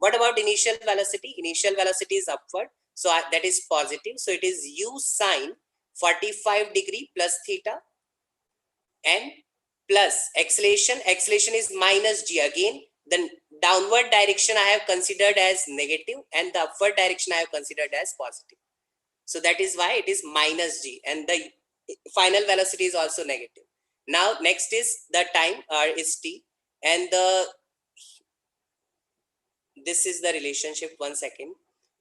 What about initial velocity? Initial velocity is upward, so that is positive. So it is u sine 45 degree plus theta, and plus acceleration. Acceleration is minus g. Again, the downward direction I have considered as negative, and the upward direction I have considered as positive. So that is why it is minus g, and the final velocity is also negative. Now next is the time, r is t, and this is the relationship. 1 second.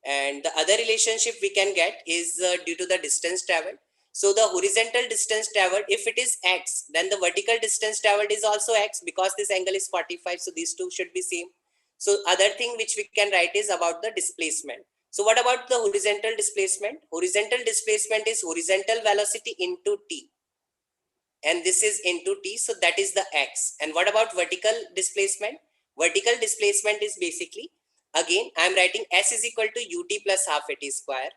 And the other relationship we can get is due to the distance traveled. So the horizontal distance traveled, if it is x, then the vertical distance traveled is also x, because this angle is 45. So these two should be same. So other thing which we can write is about the displacement. So what about the horizontal displacement? Horizontal displacement is horizontal velocity into t, and this is into t, so that is the x. And what about vertical displacement? Vertical displacement is basically, again I am writing s is equal to ut plus half at square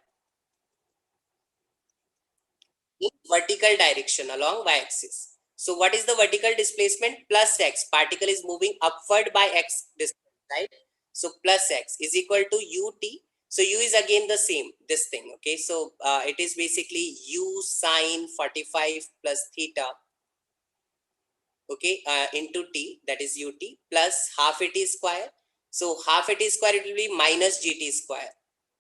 in vertical direction along y-axis. So what is the vertical displacement? Plus x. Particle is moving upward by x distance, right? So plus x is equal to ut. So u is again the same, this thing. Okay, so it is basically u sine 45 plus theta, okay, into t, that is ut, plus half at square. So half at square, it will be minus gt square.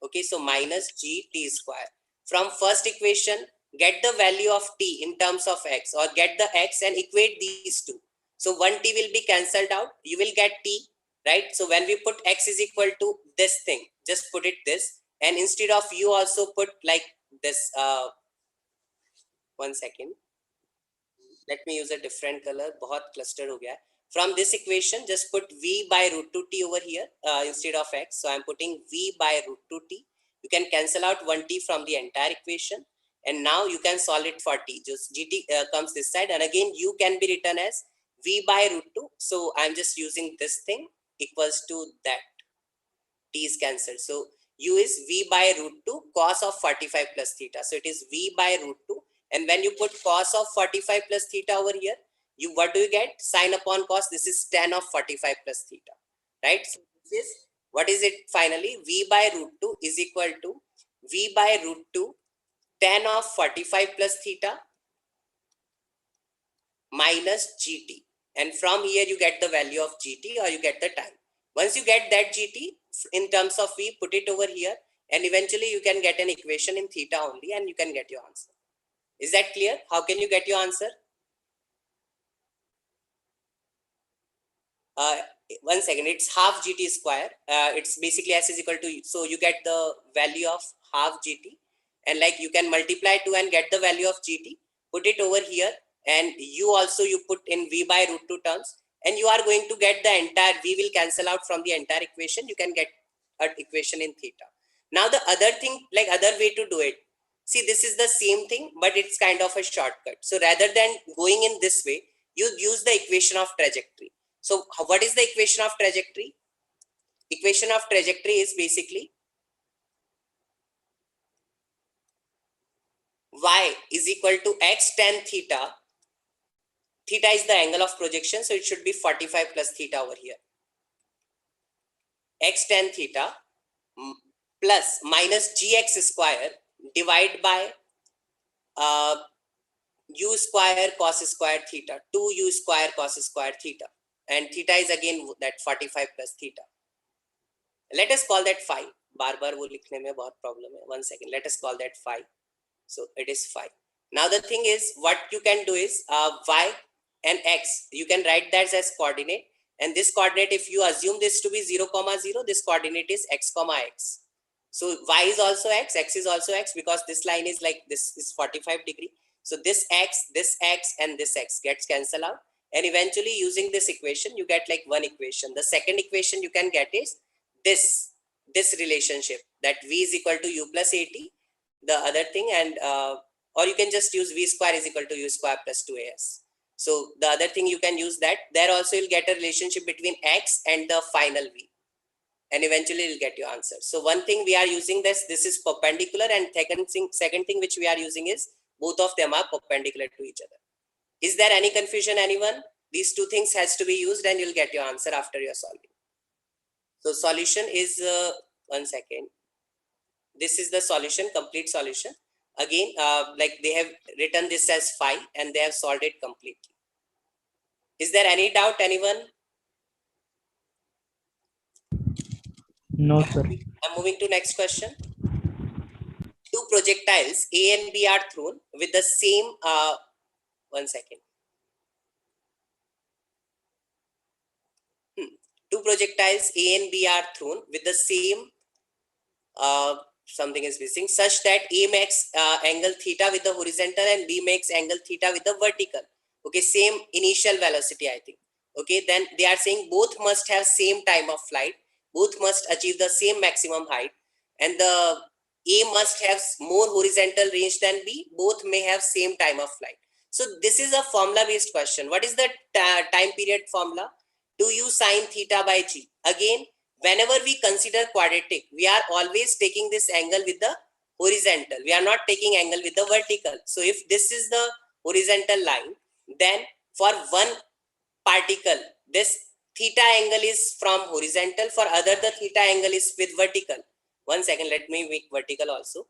Okay, so minus gt square. From first equation, get the value of t in terms of x, or get the x and equate these two. So 1t will be cancelled out, you will get t, right? So when we put x is equal to this thing, just put it this, and instead of u also put like this. 1 second, let me use a different color, बहुत clustered हो गया. From this equation, just put v by root 2t over here instead of x. So I'm putting v by root 2t. You can cancel out 1t from the entire equation, and now you can solve it for t. Just gt comes this side, and again u can be written as v by root 2. So I'm just using this thing equals to that. T is cancelled. So u is v by root 2 cos of 45 plus theta. So it is v by root 2. And when you put cos of 45 plus theta over here, you what do you get? Sine upon cos. This is tan of 45 plus theta, right? So this is, what is it finally? V by root 2 is equal to v by root 2 tan of 45 plus theta minus gt. And from here you get the value of gt, or you get the time. Once you get that gt in terms of v, put it over here, and eventually you can get an equation in theta only, and you can get your answer. Is that clear? How can you get your answer? 1 second, it's half gt square. It's basically s is equal to, so you get the value of half gt, and like you can multiply 2 and get the value of gt, put it over here, and you also you put in v by root 2 terms, and you are going to get the entire, v will cancel out from the entire equation, you can get an equation in theta. Now the other thing, like other way to do it, see, this is the same thing, but it's kind of a shortcut. So rather than going in this way, you use the equation of trajectory. So what is the equation of trajectory? Equation of trajectory is basically y is equal to x tan theta. Theta is the angle of projection, so it should be 45 plus theta over here. X tan theta plus minus gx square divided by u square cos square theta, 2u square cos square theta, and theta is again that 45 plus theta. Let us call that phi. बार बार वो लिखने में बहुत problem है. 1 second, let us call that phi. So it is phi. Now the thing is, what you can do is y and x, you can write that as coordinate, and this coordinate, if you assume this to be 0, 0, this coordinate is x, x. So y is also x is also x, because this line is like, this is 45 degree. So this x, and this x gets cancelled out, and eventually using this equation, you get like one equation. The second equation you can get is this relationship, that v is equal to u plus at, the other thing, and or you can just use v square is equal to u square plus 2as. So the other thing you can use that, there also you'll get a relationship between x and the final v, and eventually you'll get your answer. So one thing we are using this is perpendicular, and second thing which we are using is both of them are perpendicular to each other. Is there any confusion, anyone? These two things has to be used, and you'll get your answer after you're solving. So solution is, one second. This is the solution, complete solution. Again, like they have written this as phi and they have solved it completely. Is there any doubt, anyone? No, sir. I'm moving to next question. Two projectiles A and B are thrown with the same, one second. Two projectiles A and B are thrown with the same, something is missing, such that A makes angle theta with the horizontal and B makes angle theta with the vertical. Okay, same initial velocity, I think. Okay, then they are saying both must have same time of flight, both must achieve the same maximum height, and the A must have more horizontal range than B, both may have same time of flight. So this is a formula based question. What is the time period formula? 2u sine theta by g. Again, whenever we consider quadratic, we are always taking this angle with the horizontal. We are not taking angle with the vertical. So if this is the horizontal line, then for one particle, this theta angle is from horizontal, for other the theta angle is with vertical. One second, let me make vertical also.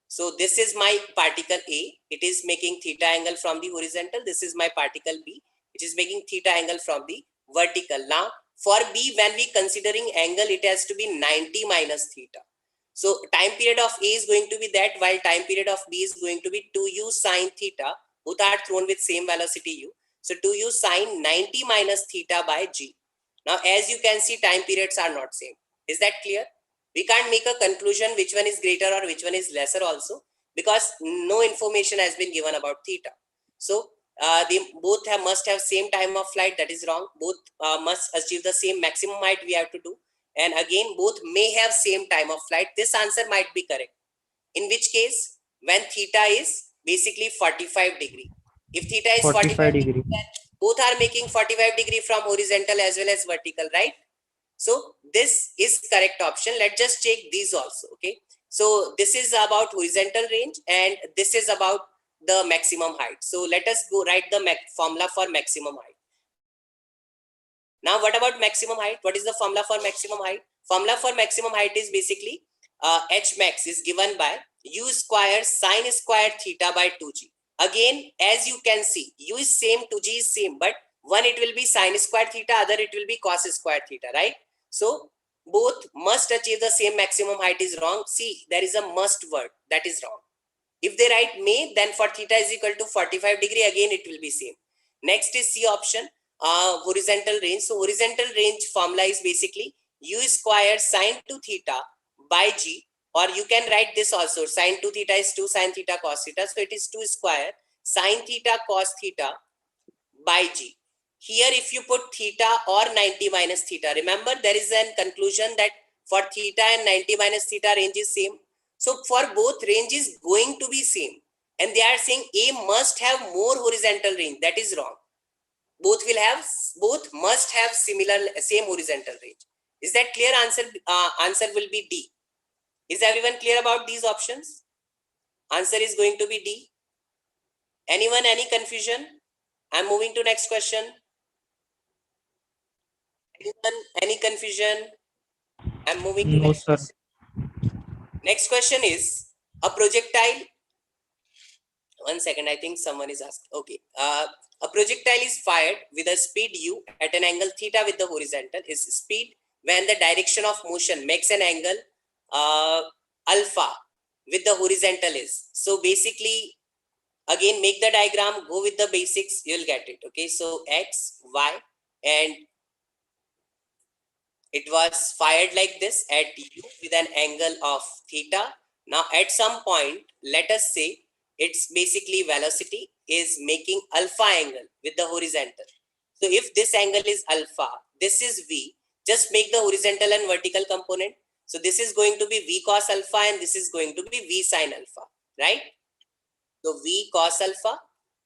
So this is my particle A, it is making theta angle from the horizontal. This is my particle B, which is making theta angle from the vertical. Now for B, when we considering angle, it has to be 90 minus theta. So time period of A is going to be that, while time period of B is going to be 2u sine theta. Both are thrown with same velocity u. So 2u sine 90 minus theta by g. Now as you can see, time periods are not same. Is that clear? We can't make a conclusion which one is greater or which one is lesser also, because no information has been given about theta. So they both must have same time of flight. That is wrong. Both must achieve the same maximum height we have to do. And again, both may have same time of flight. This answer might be correct. In which case, when theta is basically 45 degree. If theta is 45 degree, then both are making 45 degree from horizontal as well as vertical, right? So this is correct option. Let's just check these also. Okay. So this is about horizontal range and this is about the maximum height. So let us go write the formula for maximum height. Now what about maximum height? What is the formula for maximum height? Formula for maximum height is basically H max is given by u square sine square theta by 2g. Again, as you can see, u is same, 2g is same, but one it will be sine square theta, other it will be cos square theta, right? So both must achieve the same maximum height is wrong. See, there is a must word, that is wrong. If they write may, then for theta is equal to 45 degree, again it will be same. Next is C option, horizontal range. So horizontal range formula is basically u square sine 2 theta by g, or you can write this also, sine 2 theta is 2 sine theta cos theta. So it is 2 square sine theta cos theta by g. Here if you put theta or 90 minus theta, remember there is a conclusion that for theta and 90 minus theta range is same. So for both range is going to be same, and they are saying A must have more horizontal range. That is wrong. Both must have same horizontal range. Is that clear? Answer will be D. Is everyone clear about these options? Answer is going to be D. Anyone, any confusion? I'm moving to next question. Anyone, any confusion? I'm moving to next question. Next question is a projectile. One second, I think someone is asked. Okay. A projectile is fired with a speed u at an angle theta with the horizontal. Is speed when the direction of motion makes an angle alpha with the horizontal is. So basically, again, make the diagram, go with the basics, you'll get it. Okay. So x, y, and it was fired like this at u with an angle of theta. Now at some point, let us say it's basically velocity is making alpha angle with the horizontal. So if this angle is alpha, this is v, just make the horizontal and vertical component. So this is going to be v cos alpha and this is going to be v sin alpha, right? So v cos alpha,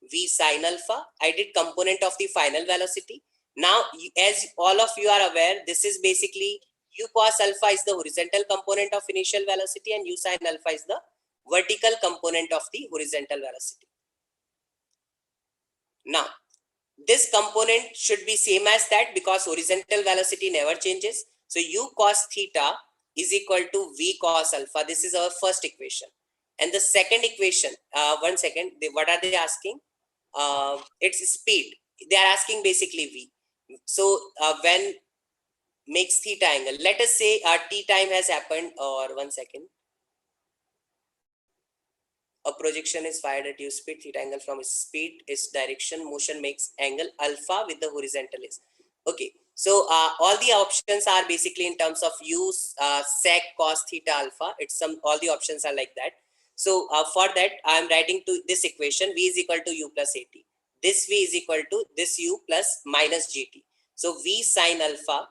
v sin alpha, I did component of the final velocity. Now, as all of you are aware, this is basically u cos alpha is the horizontal component of initial velocity and u sin alpha is the vertical component of the horizontal velocity. Now, this component should be same as that because horizontal velocity never changes. So u cos theta is equal to v cos alpha. This is our first equation. And the second equation, one second, what are they asking? It's speed. They are asking basically v. So when makes theta angle, let us say t time has happened, or one second. A projection is fired at u speed, theta angle from its speed, its direction, motion makes angle alpha with the horizontal is. Okay, so all the options are basically in terms of u sec cos theta alpha. It's all the options are like that. So for that, I'm writing to this equation, v is equal to u plus at. This v is equal to this u plus minus gt. So v sine alpha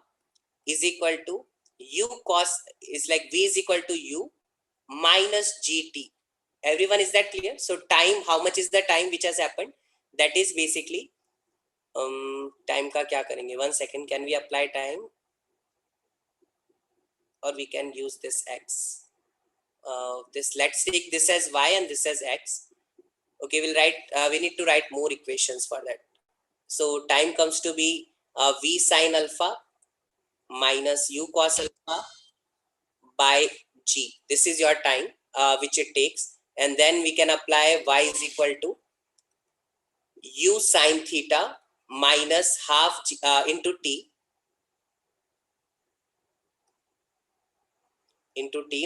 is equal to u cos, is like v is equal to u minus gt. Everyone, is that clear? So time, how much is the time which has happened? That is basically time का क्या करेंगे? 1 second. Can we apply time, or we can use this x? This, let's take this as y and this as x. Okay, we'll write. We need to write more equations for that. So time comes to be v sine alpha minus u cos alpha by g. This is your time which it takes, and then we can apply y is equal to u sine theta minus half into t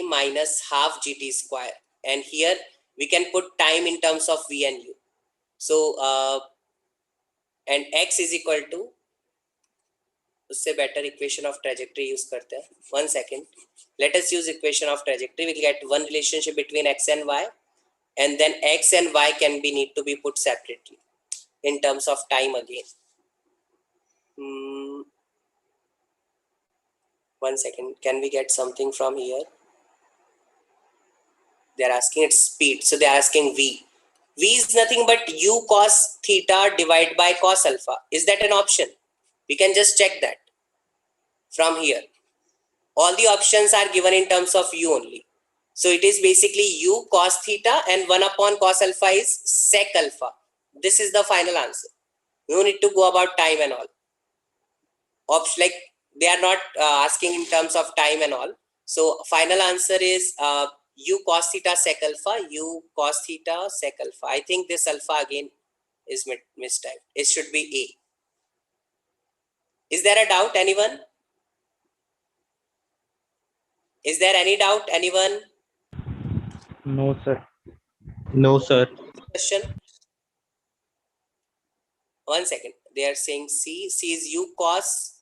minus half gt square. And here we can put time in terms of v and u. So and x is equal to, उससे better equation of trajectory use करते हैं. 1 second. Let us use equation of trajectory. We'll get one relationship between x and y, and then x and y can be need to be put separately in terms of time again. 1 second. Can we get something from here? They're asking its speed. So they're asking v. V is nothing but u cos theta divided by cos alpha. Is that an option? We can just check that from here. All the options are given in terms of u only. So it is basically u cos theta, and 1 upon cos alpha is sec alpha. This is the final answer. You need to go about time and all. Like they are not asking in terms of time and all. So final answer is u cos theta sec alpha, u cos theta sec alpha. I think this alpha again is mistyped. It should be A. Is there a doubt, anyone? Is there any doubt, anyone? No, sir. No, sir. Question. 1 second. They are saying C. C is u cos.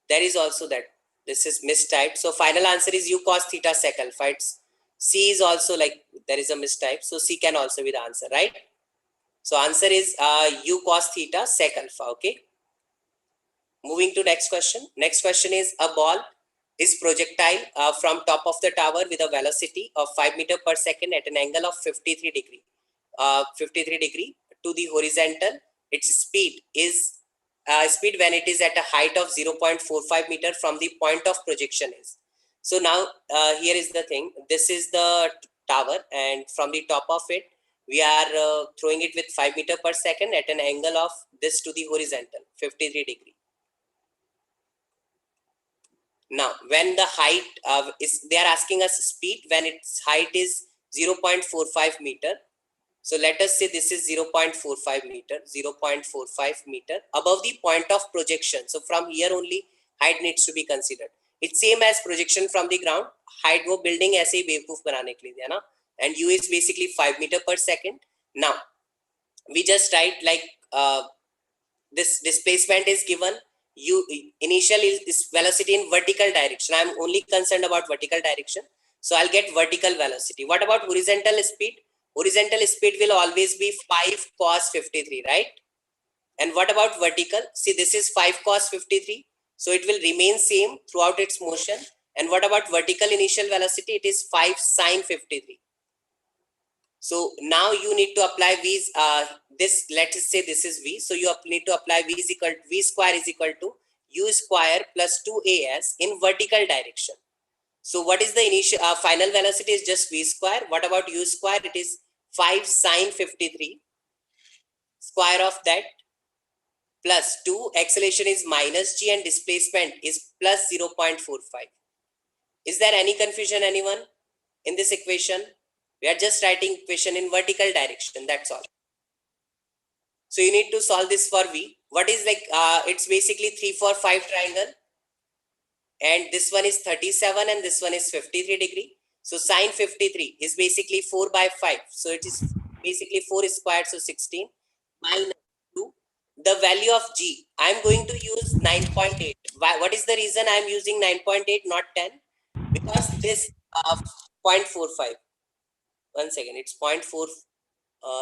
There is also that. This is mistyped. So final answer is u cos theta sec alpha. It's C is also like there is a mistype. So C can also be the answer, right? So answer is u cos theta sec alpha. Okay. Moving to next question. Next question is, a ball is projectile from top of the tower with a velocity of 5 meter per second at an angle of 53 degree. 53 degree to the horizontal. Its speed is speed when it is at a height of 0.45 meter from the point of projection is. So now here is the thing. This is the tower, and from the top of it we are throwing it with 5 meter per second at an angle of this to the horizontal 53 degree. Now when the height is, they are asking us speed when its height is 0.45 meter. So let us say this is 0.45 meter, 0.45 meter above the point of projection. So from here only height needs to be considered. It's same as projection from the ground. Height वो building ऐसे ही बेवकूफ बनाने के लिए दिया ना. And u is basically 5 meter per second. Now we just write like this displacement is given. U initial is velocity in vertical direction. I'm only concerned about vertical direction. So I'll get vertical velocity. What about horizontal speed? Horizontal speed will always be 5 cos 53, right? And what about vertical? See, this is 5 cos 53. So it will remain same throughout its motion. And what about vertical initial velocity? It is 5 sin 53. So now you need to apply V's, this, let's say this is V. So you need to apply V is equal to, V square is equal to U square plus 2AS in vertical direction. So what is the initial final velocity is just V square. What about U square? It is 5 sin 53. Square of that plus 2, acceleration is minus g, and displacement is plus 0.45. Is there any confusion, anyone, in this equation? We are just writing equation in vertical direction, that's all. So you need to solve this for V. What is like, it's basically 3, 4, 5 triangle, and this one is 37 and this one is 53 degree. So sine 53 is basically 4 by 5. So it is basically 4 squared, so 16 minus 2. The value of G, I am going to use 9.8. What is the reason I am using 9.8, not 10? Because this 0.45. 1 second, it's 0.4.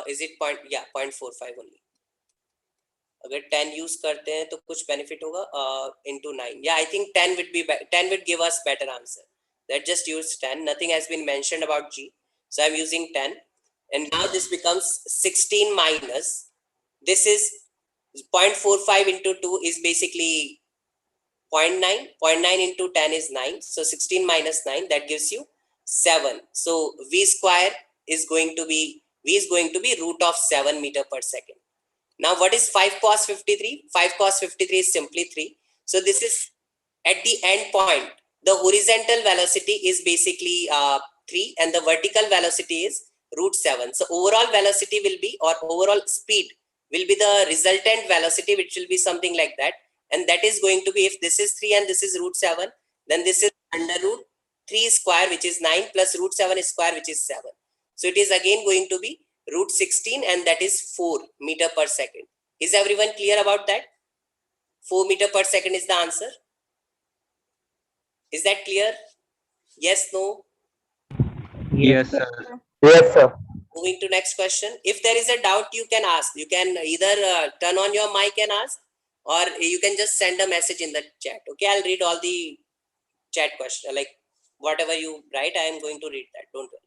Is it point? Yeah, 0.45 only. अगर 10 use करते हैं तो कुछ benefit होगा into 9. Yeah, I think 10 would give us better answer. Let's just use 10. Nothing has been mentioned about G, so I'm using 10. And now this becomes 16 minus, this is 0.45 into 2 is basically 0.9. 0.9 into 10 is 9. So 16 minus 9, that gives you 7. So V square is going to be root of 7 meter per second. Now, what is 5 cos 53? 5 cos 53 is simply 3. So this is at the end point. The horizontal velocity is basically 3 and the vertical velocity is root 7. So overall velocity will be, or overall speed will be the resultant velocity, which will be something like that. And that is going to be, if this is 3 and this is root 7, then this is under root 3 square, which is 9, plus root 7 square, which is 7. So it is again going to be root 16, and that is 4 meter per second. Is everyone clear about that? 4 meter per second is the answer. Is that clear? Yes, no? Yes, sir. Yes, sir. Moving to next question. If there is a doubt, you can ask. You can either turn on your mic and ask, or you can just send a message in the chat. Okay, I'll read all the chat question, like whatever you write, I am going to read that. Don't worry.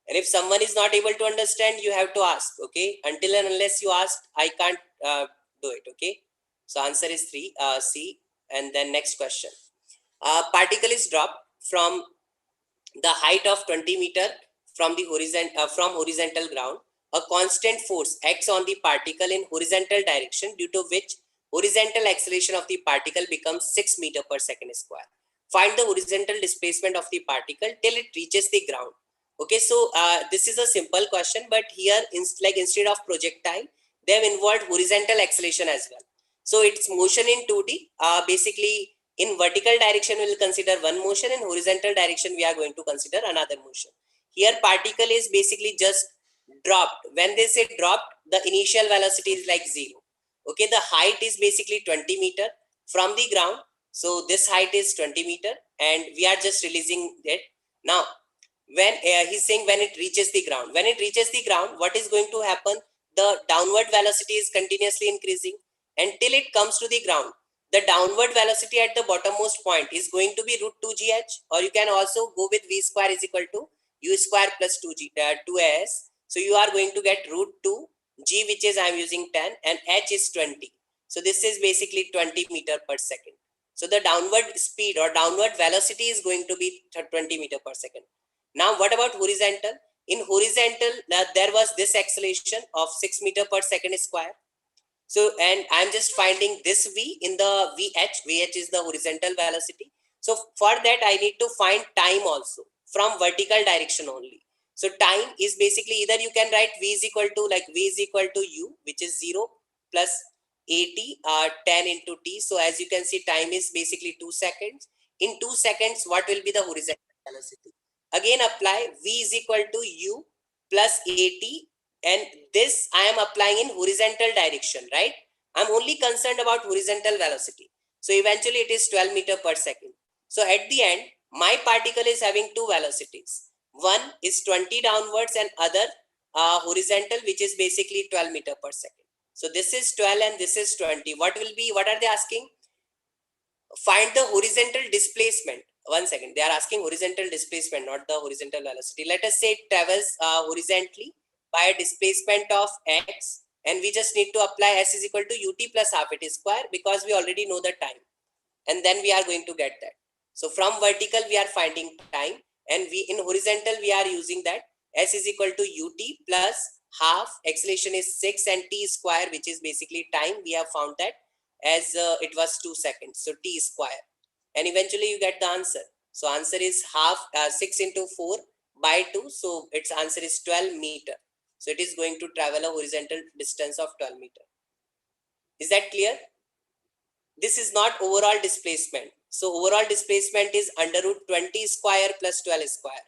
And if someone is not able to understand, you have to ask. Okay, until and unless you ask, I can't do it. Okay, so answer is 3, C. And then next question. Particle is dropped from the height of 20 meter from the horizontal ground. A constant force acts on the particle in horizontal direction, due to which horizontal acceleration of the particle becomes 6 meter per second square. Find the horizontal displacement of the particle till it reaches the ground. Okay, so this is a simple question, but here instead of projectile, they have involved horizontal acceleration as well. So it's motion in 2D. Basically, in vertical direction, we will consider one motion. In horizontal direction, we are going to consider another motion. Here, particle is basically just dropped. When they say dropped, the initial velocity is like 0. Okay, the height is basically 20 meter from the ground. So this height is 20 meter, and we are just releasing it. Now, when he's saying when it reaches the ground, what is going to happen? The downward velocity is continuously increasing until it comes to the ground. The downward velocity at the bottommost point is going to be root 2gh, or you can also go with v square is equal to u square plus 2as. So you are going to get root 2 g, which is I am using 10, and h is 20. So this is basically 20 meter per second. So the downward speed or downward velocity is going to be 20 meter per second. Now, what about horizontal? In horizontal, there was this acceleration of 6 meter per second square. So, and I'm just finding this V in the VH is the horizontal velocity. So for that, I need to find time also from vertical direction only. So time is basically, either you can write V is equal to U, which is 0 plus 80 10 into T. So as you can see, time is basically 2 seconds. In 2 seconds, what will be the horizontal velocity? Again, apply V is equal to U plus 80, and this I am applying in horizontal direction, right? I'm only concerned about horizontal velocity. So eventually it is 12 meter per second. So at the end, my particle is having two velocities. One is 20 downwards and other horizontal, which is basically 12 meter per second. So this is 12 and this is 20. What are they asking? Find the horizontal displacement. 1 second, they are asking horizontal displacement, not the horizontal velocity. Let us say it travels horizontally by a displacement of x, and we just need to apply s is equal to ut plus half it square, because we already know the time, and then we are going to get that. So from vertical we are finding time, and we in horizontal we are using that s is equal to ut plus half, acceleration is 6, and t square, which is basically time, we have found that as it was 2 seconds, so t square, and eventually you get the answer. So answer is half 6 into 4 by 2, so its answer is 12 meter. So it is going to travel a horizontal distance of 12 meter. Is that clear? This is not overall displacement. So overall displacement is under root 20 square plus 12 square.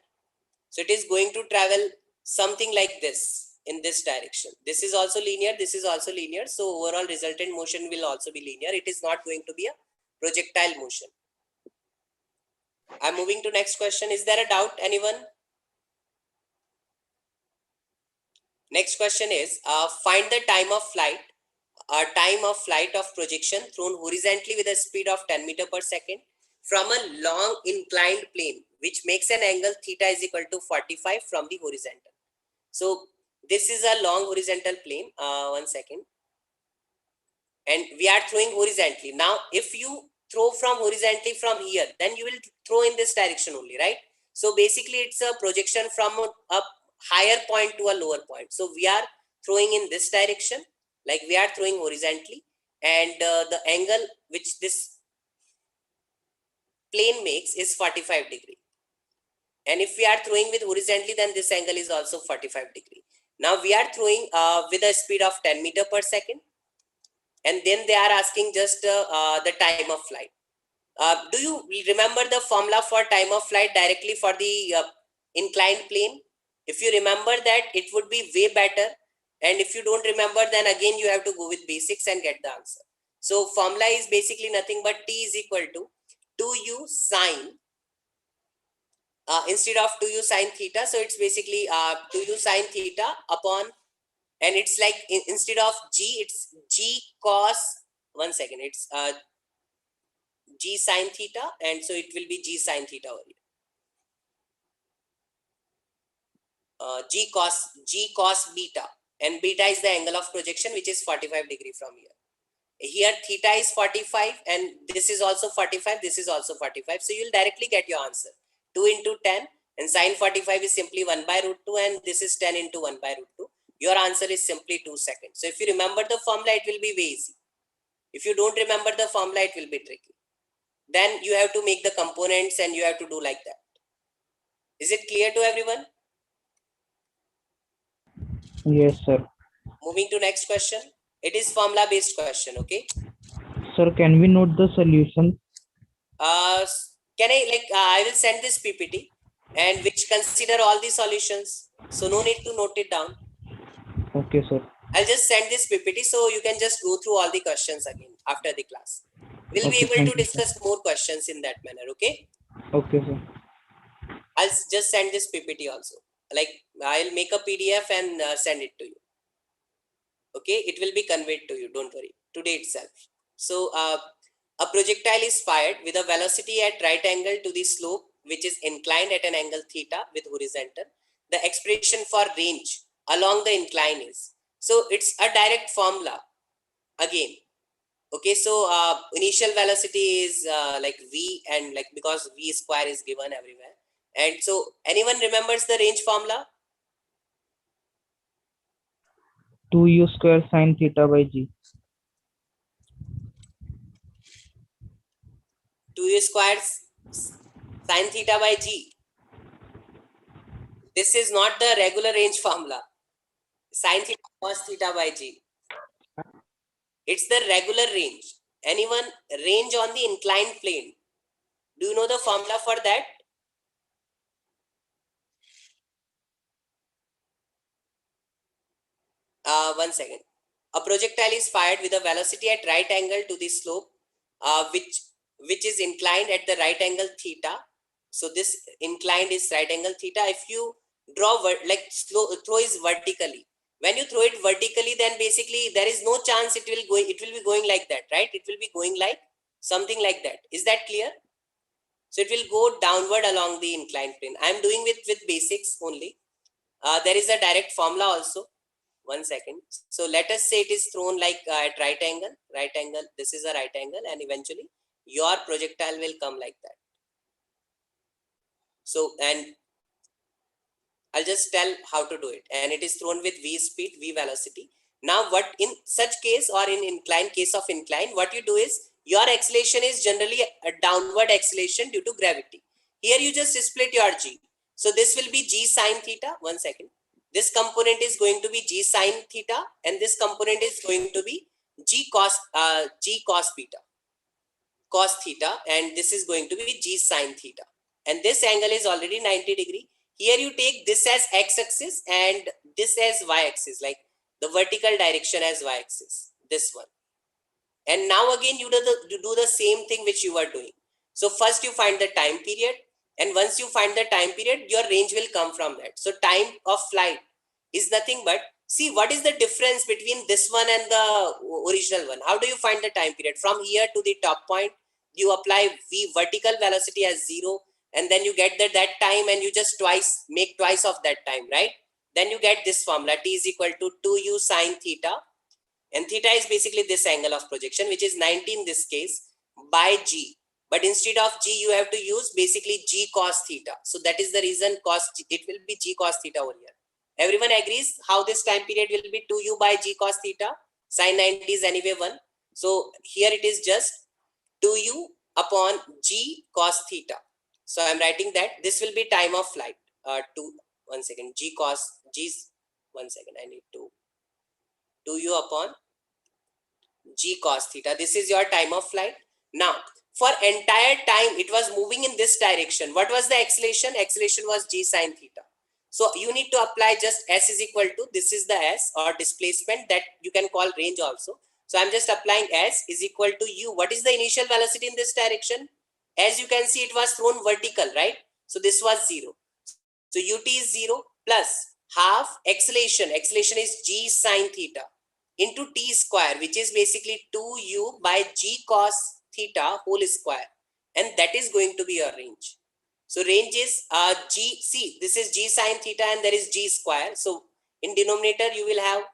So it is going to travel something like this in this direction. This is also linear, this is also linear. So overall resultant motion will also be linear. It is not going to be a projectile motion. I'm moving to next question. Is there a doubt, anyone? Next question is, find the time of flight of projection thrown horizontally with a speed of 10 meter per second from a long inclined plane, which makes an angle theta is equal to 45 from the horizontal. So this is a long horizontal plane. One second. And we are throwing horizontally. Now, if you throw from horizontally from here, then you will throw in this direction only, right? So basically, it's a projection from a higher point to a lower point. So we are throwing in this direction, like we are throwing horizontally, and the angle which this plane makes is 45 degree. And if we are throwing with horizontally, then this angle is also 45 degree. Now we are throwing with a speed of 10 meter per second. And then they are asking just the time of flight. Do you remember the formula for time of flight directly for the inclined plane? If you remember that, it would be way better. And if you don't remember, then again you have to go with basics and get the answer. So formula is basically nothing but t is equal to 2u sine, instead of 2u sine theta. So it's basically 2u sine theta upon, and it's like instead of g, it's g cos, one second, it's g sine theta, and so it will be g sine theta over here. G cos beta, and beta is the angle of projection, which is 45 degree from here. Here theta is 45, and this is also 45, this is also 45. So you'll directly get your answer. 2 into 10, and sine 45 is simply 1 by root 2, and this is 10 into 1 by root 2. Your answer is simply 2 seconds. So if you remember the formula, it will be way easy. If you don't remember the formula, it will be tricky. Then you have to make the components and you have to do like that. Is it clear to everyone? Yes, sir. Moving to next question. It is formula based question, okay? Sir, can we note the solution? Can I will send this PPT and which consider all the solutions. So no need to note it down. Okay, sir. I'll just send this PPT so you can just go through all the questions again after the class. We'll Okay, be able to thank you, discuss more questions in that manner, okay? Okay, sir. I'll just send this PPT also. Like I'll make a PDF and send it to you. Okay, it will be conveyed to you, don't worry, today itself. So a projectile is fired with a velocity at right angle to the slope, which is inclined at an angle theta with horizontal. The expression for range along the incline is, so it's a direct formula again. Okay, so initial velocity is like v, and like because v square is given everywhere, and so anyone remembers the range formula? 2u square sine theta by g. 2u squared sine theta by g. This is not the regular range formula. Sine theta cos theta by g. It's the regular range. Anyone range on the inclined plane? Do you know the formula for that? One second. A projectile is fired with a velocity at right angle to the slope, which is inclined at the right angle theta. So this inclined is right angle theta. If you draw throw is vertically. When you throw it vertically, then basically there is no chance it will be going like that, right? It will be going like something like that. Is that clear? So it will go downward along the inclined plane. I am doing with basics only. There is a direct formula also. One second. So let us say it is thrown like at right angle, this is a right angle, and eventually your projectile will come like that. So, and I'll just tell how to do it. And it is thrown with v speed, v velocity. Now what in such case, or in case of incline, what you do is your acceleration is generally a downward acceleration due to gravity. Here you just split your g. So this will be g sine theta. One second. This component is going to be g sine theta, and this component is going to be g cos beta, cos theta, and this is going to be g sine theta. And this angle is already 90 degree. Here you take this as x-axis and this as y-axis, like the vertical direction as y-axis, this one. And now again you do the same thing which you were doing. So first you find the time period, and once you find the time period, your range will come from that. So time of flight is nothing but, see what is the difference between this one and the original one. How do you find the time period? From here to the top point, you apply v vertical velocity as 0, and then you get that time, and you just make twice of that time, right? Then you get this formula, t is equal to 2u sine theta, and theta is basically this angle of projection, which is 90 in this case, by g. But instead of g, you have to use basically g cos theta. So that is the reason it will be g cos theta over here. Everyone agrees how this time period will be 2u by g cos theta. Sin 90 is anyway 1. So here it is just 2u upon g cos theta. So I'm writing that this will be time of flight. One second, g cos, one second, I need to 2u upon g cos theta. This is your time of flight. Now, for entire time, it was moving in this direction. What was the acceleration? Acceleration was g sine theta. So you need to apply just s is equal to, this is the s, or displacement, that you can call range also. So I'm just applying s is equal to u. What is the initial velocity in this direction? As you can see, it was thrown vertical, right? So this was 0. So ut is 0 plus half acceleration. Acceleration is g sine theta into t square, which is basically 2u by g cos theta whole square. And that is going to be your range. So range is see, this is g sine theta and there is g square. So in denominator, you will have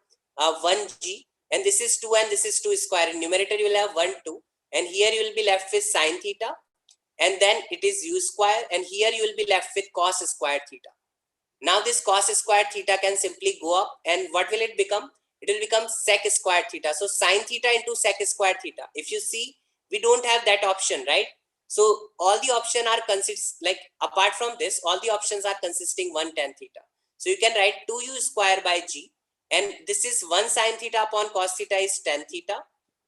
1g, and this is 2 and this is 2 square. In numerator, you will have 1, 2. And here you will be left with sine theta. And then it is u square. And here you will be left with cos square theta. Now this cos square theta can simply go up. And what will it become? It will become sec square theta. So sine theta into sec square theta. If you see, we don't have that option, right? So all the options are like apart from this, all the options are consisting 1 tan theta. So you can write 2u square by g, and this is 1 sine theta upon cos theta is tan theta,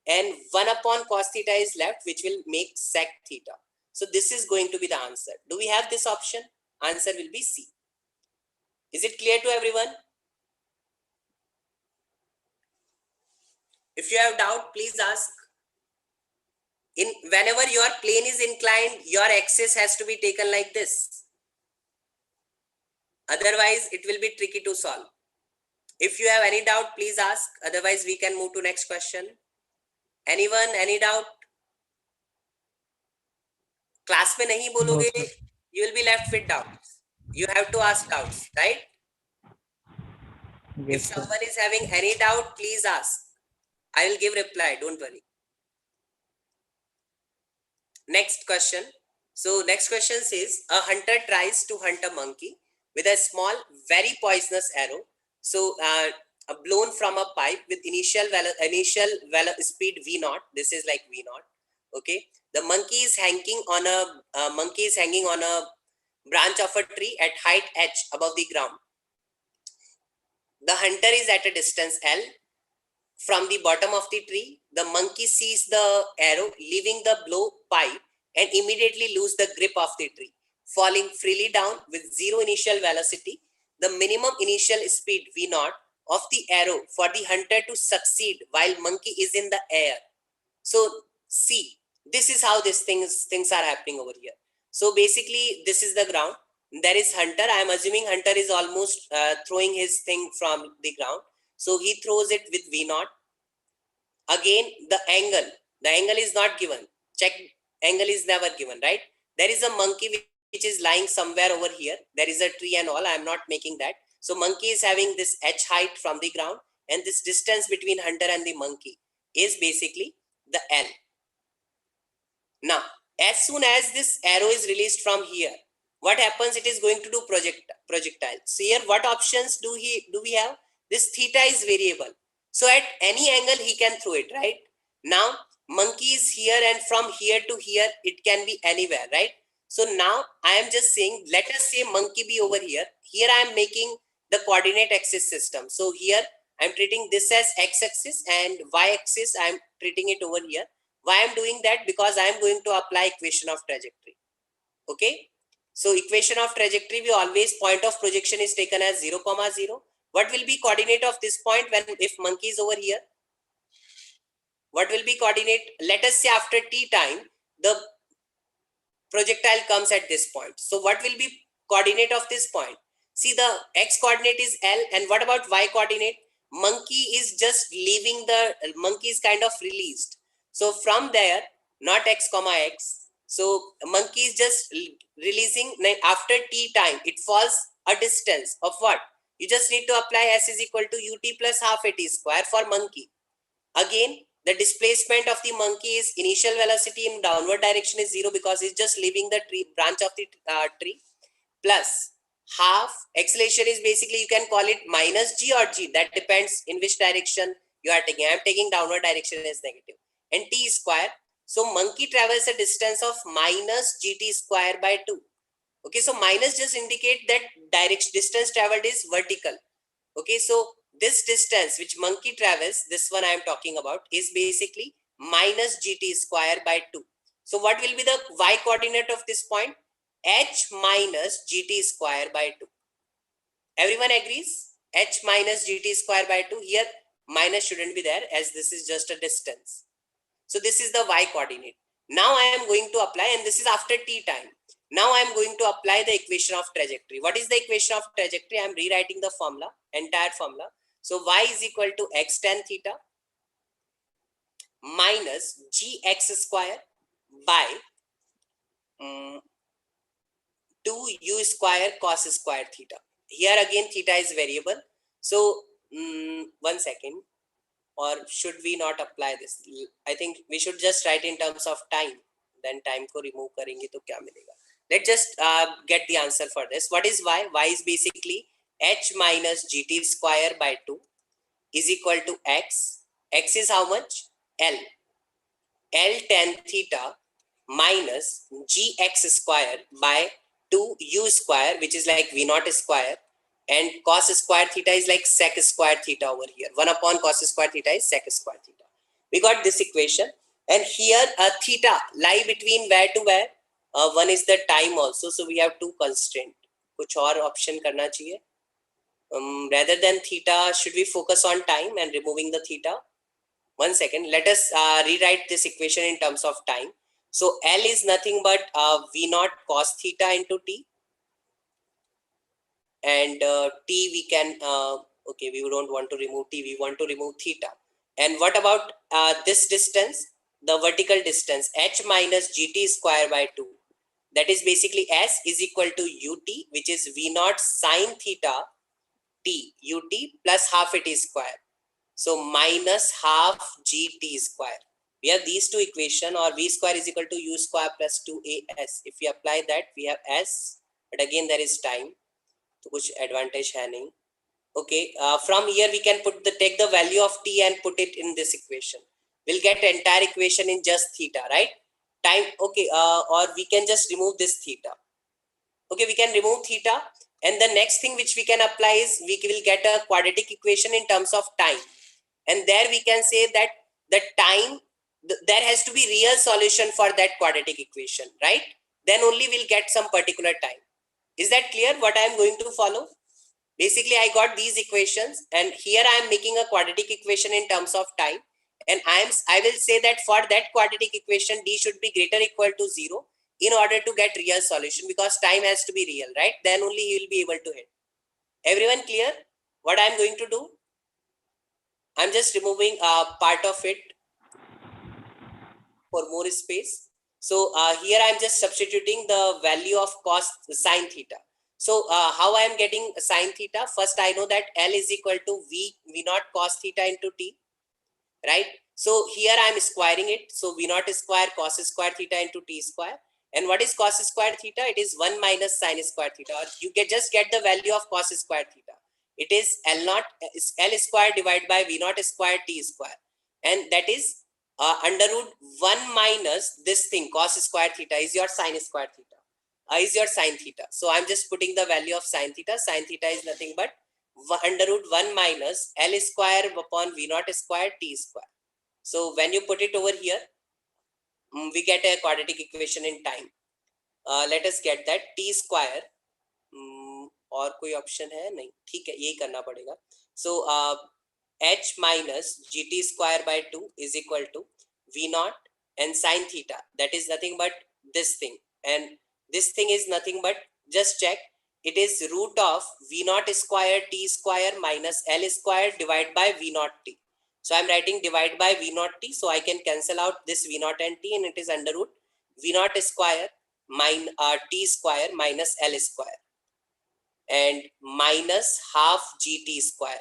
and 1 upon cos theta is left, which will make sec theta. So this is going to be the answer. Do we have this option? Answer will be C. Is it clear to everyone? If you have doubt, please ask. Whenever your plane is inclined, your axis has to be taken like this. Otherwise, it will be tricky to solve. If you have any doubt, please ask. Otherwise, we can move to next question. Anyone, any doubt? Class mein nahi bologe, No, you will be left with doubts. You have to ask doubts, right? yes, If sir. someone is having any doubt, please ask. I will give reply, don't worry. Next question. So next question says, a hunter tries to hunt a monkey with a small, very poisonous arrow. So blown from a pipe with initial speed v0. This is like v0. Okay. The monkey is hanging on a branch of a tree at height h above the ground. The hunter is at a distance L from the bottom of the tree. The monkey sees the arrow leaving the blow pipe and immediately lose the grip of the tree, falling freely down with 0 initial velocity. The minimum initial speed v0 of the arrow for the hunter to succeed while monkey is in the air. So see, this is how these things are happening over here. So basically, this is the ground. There is hunter. I am assuming hunter is almost throwing his thing from the ground. So he throws it with v0. Again, the angle is not given. Check, angle is never given, right? There is a monkey which is lying somewhere over here. There is a tree and all. I am not making that. So monkey is having this h height from the ground, and this distance between hunter and the monkey is basically the L. Now, as soon as this arrow is released from here, what happens? It is going to do projectile. So here what options do we have? This theta is variable, so at any angle he can throw it, right? Now monkey is here, and from here to here it can be anywhere, right? So now I am just saying, let us say monkey be over here. Here I am making the coordinate axis system. So here I am treating this as x-axis, and y-axis I am treating it over here. Why I am doing that? Because I am going to apply equation of trajectory. Okay, so equation of trajectory, we always point of projection is taken as 0, 0. What will be coordinate of this point when if monkey is over here? What will be coordinate? Let us say after t time, the projectile comes at this point. So what will be coordinate of this point? See, the x coordinate is L, and what about y coordinate? Monkey is just leaving the, monkey is kind of released. So from there, not x comma x. So monkey is just releasing after t time. It falls a distance of what? You just need to apply s is equal to ut plus half at square for monkey. Again, the displacement of the monkey is initial velocity in downward direction is 0 because it's just leaving the tree branch of the tree, plus half acceleration is basically, you can call it minus g or g, that depends in which direction you are taking. I'm taking downward direction as negative, and t square. So monkey travels a distance of minus gt square by 2. Okay, so minus just indicate that direction distance traveled is vertical. Okay, so this distance which monkey travels, this one I am talking about, is basically minus gt square by 2. So what will be the y coordinate of this point? H minus gt square by 2. Everyone agrees? H minus gt square by 2. Here minus shouldn't be there, as this is just a distance. So this is the y coordinate. Now I am going to apply, and this is after t time. Now I am going to apply the equation of trajectory. What is the equation of trajectory? I am rewriting the formula, entire formula. So y is equal to x tan theta minus gx square by 2u square cos square theta. Here again theta is variable. So 1 second. Or should we not apply this? I think we should just write in terms of time. Then time को remove करेंगे तो क्या मिलेगा? Let's just get the answer for this. What is y? Y is basically h minus gt square by 2 is equal to x. X is how much? L. L tan theta minus gx square by 2u square, which is like v naught square, and cos square theta is like sec square theta over here. 1 upon cos square theta is sec square theta. We got this equation, and here theta lie between where to where? One is the time also, so we have two constraint. कुछ और option करना चाहिए. Rather than theta, should we focus on time and removing the theta? 1 second. Let us rewrite this equation in terms of time. So L is nothing but v naught cos theta into t, and t we can okay, we don't want to remove t, we want to remove theta. And what about this distance, the vertical distance, h minus gt square by 2, that is basically s is equal to ut, which is v naught sine theta t ut plus half it is square, so minus half gt square. We have these two equation, or v square is equal to u square plus 2as. If we apply that, we have s, but again there is time, तो कुछ advantage है नहीं. Okay, from here we can take the value of t and put it in this equation. We'll get entire equation in just theta, right? Time, okay, or we can just remove this theta. Okay, we can remove theta, and the next thing which we can apply is we will get a quadratic equation in terms of time, and there we can say that the time, there has to be real solution for that quadratic equation, right? Then only we'll get some particular time. Is that clear what I am going to follow? Basically, I got these equations, and here I am making a quadratic equation in terms of time, and I will say that for that quadratic equation, d should be greater or equal to 0 in order to get real solution, because time has to be real, right? Then only you will be able to hit. Everyone clear what I am going to do? I'm just removing part of it for more space. So here I'm just substituting the value of cos sine theta. So how I am getting sine theta? First, I know that L is equal to v naught cos theta into t, right? So here I am squaring it. So v naught square cos square theta into t square. And what is cos square theta? It is 1 minus sin square theta. Or you just get the value of cos square theta. It is L square divided by V naught square T square. And that is under root 1 minus this thing, cos square theta is your sin square theta. Is your sin theta. So I'm just putting the value of sin theta. Sin theta is nothing but under root 1 minus L square upon V naught square T square. So when you put it over here, we get a quadratic equation in time. Let us get that T square. और कोई option है नहीं, ठीक है यही करना पड़ेगा. So h minus gt square by 2 is equal to v naught and sin theta, that is nothing but this thing, and this thing is nothing but, just check, it is root of v naught square t square minus l square divided by v naught t. So I'm writing divide by v naught t, so I can cancel out this v naught and t, and it is under root v naught square t square minus l square and minus half gt square.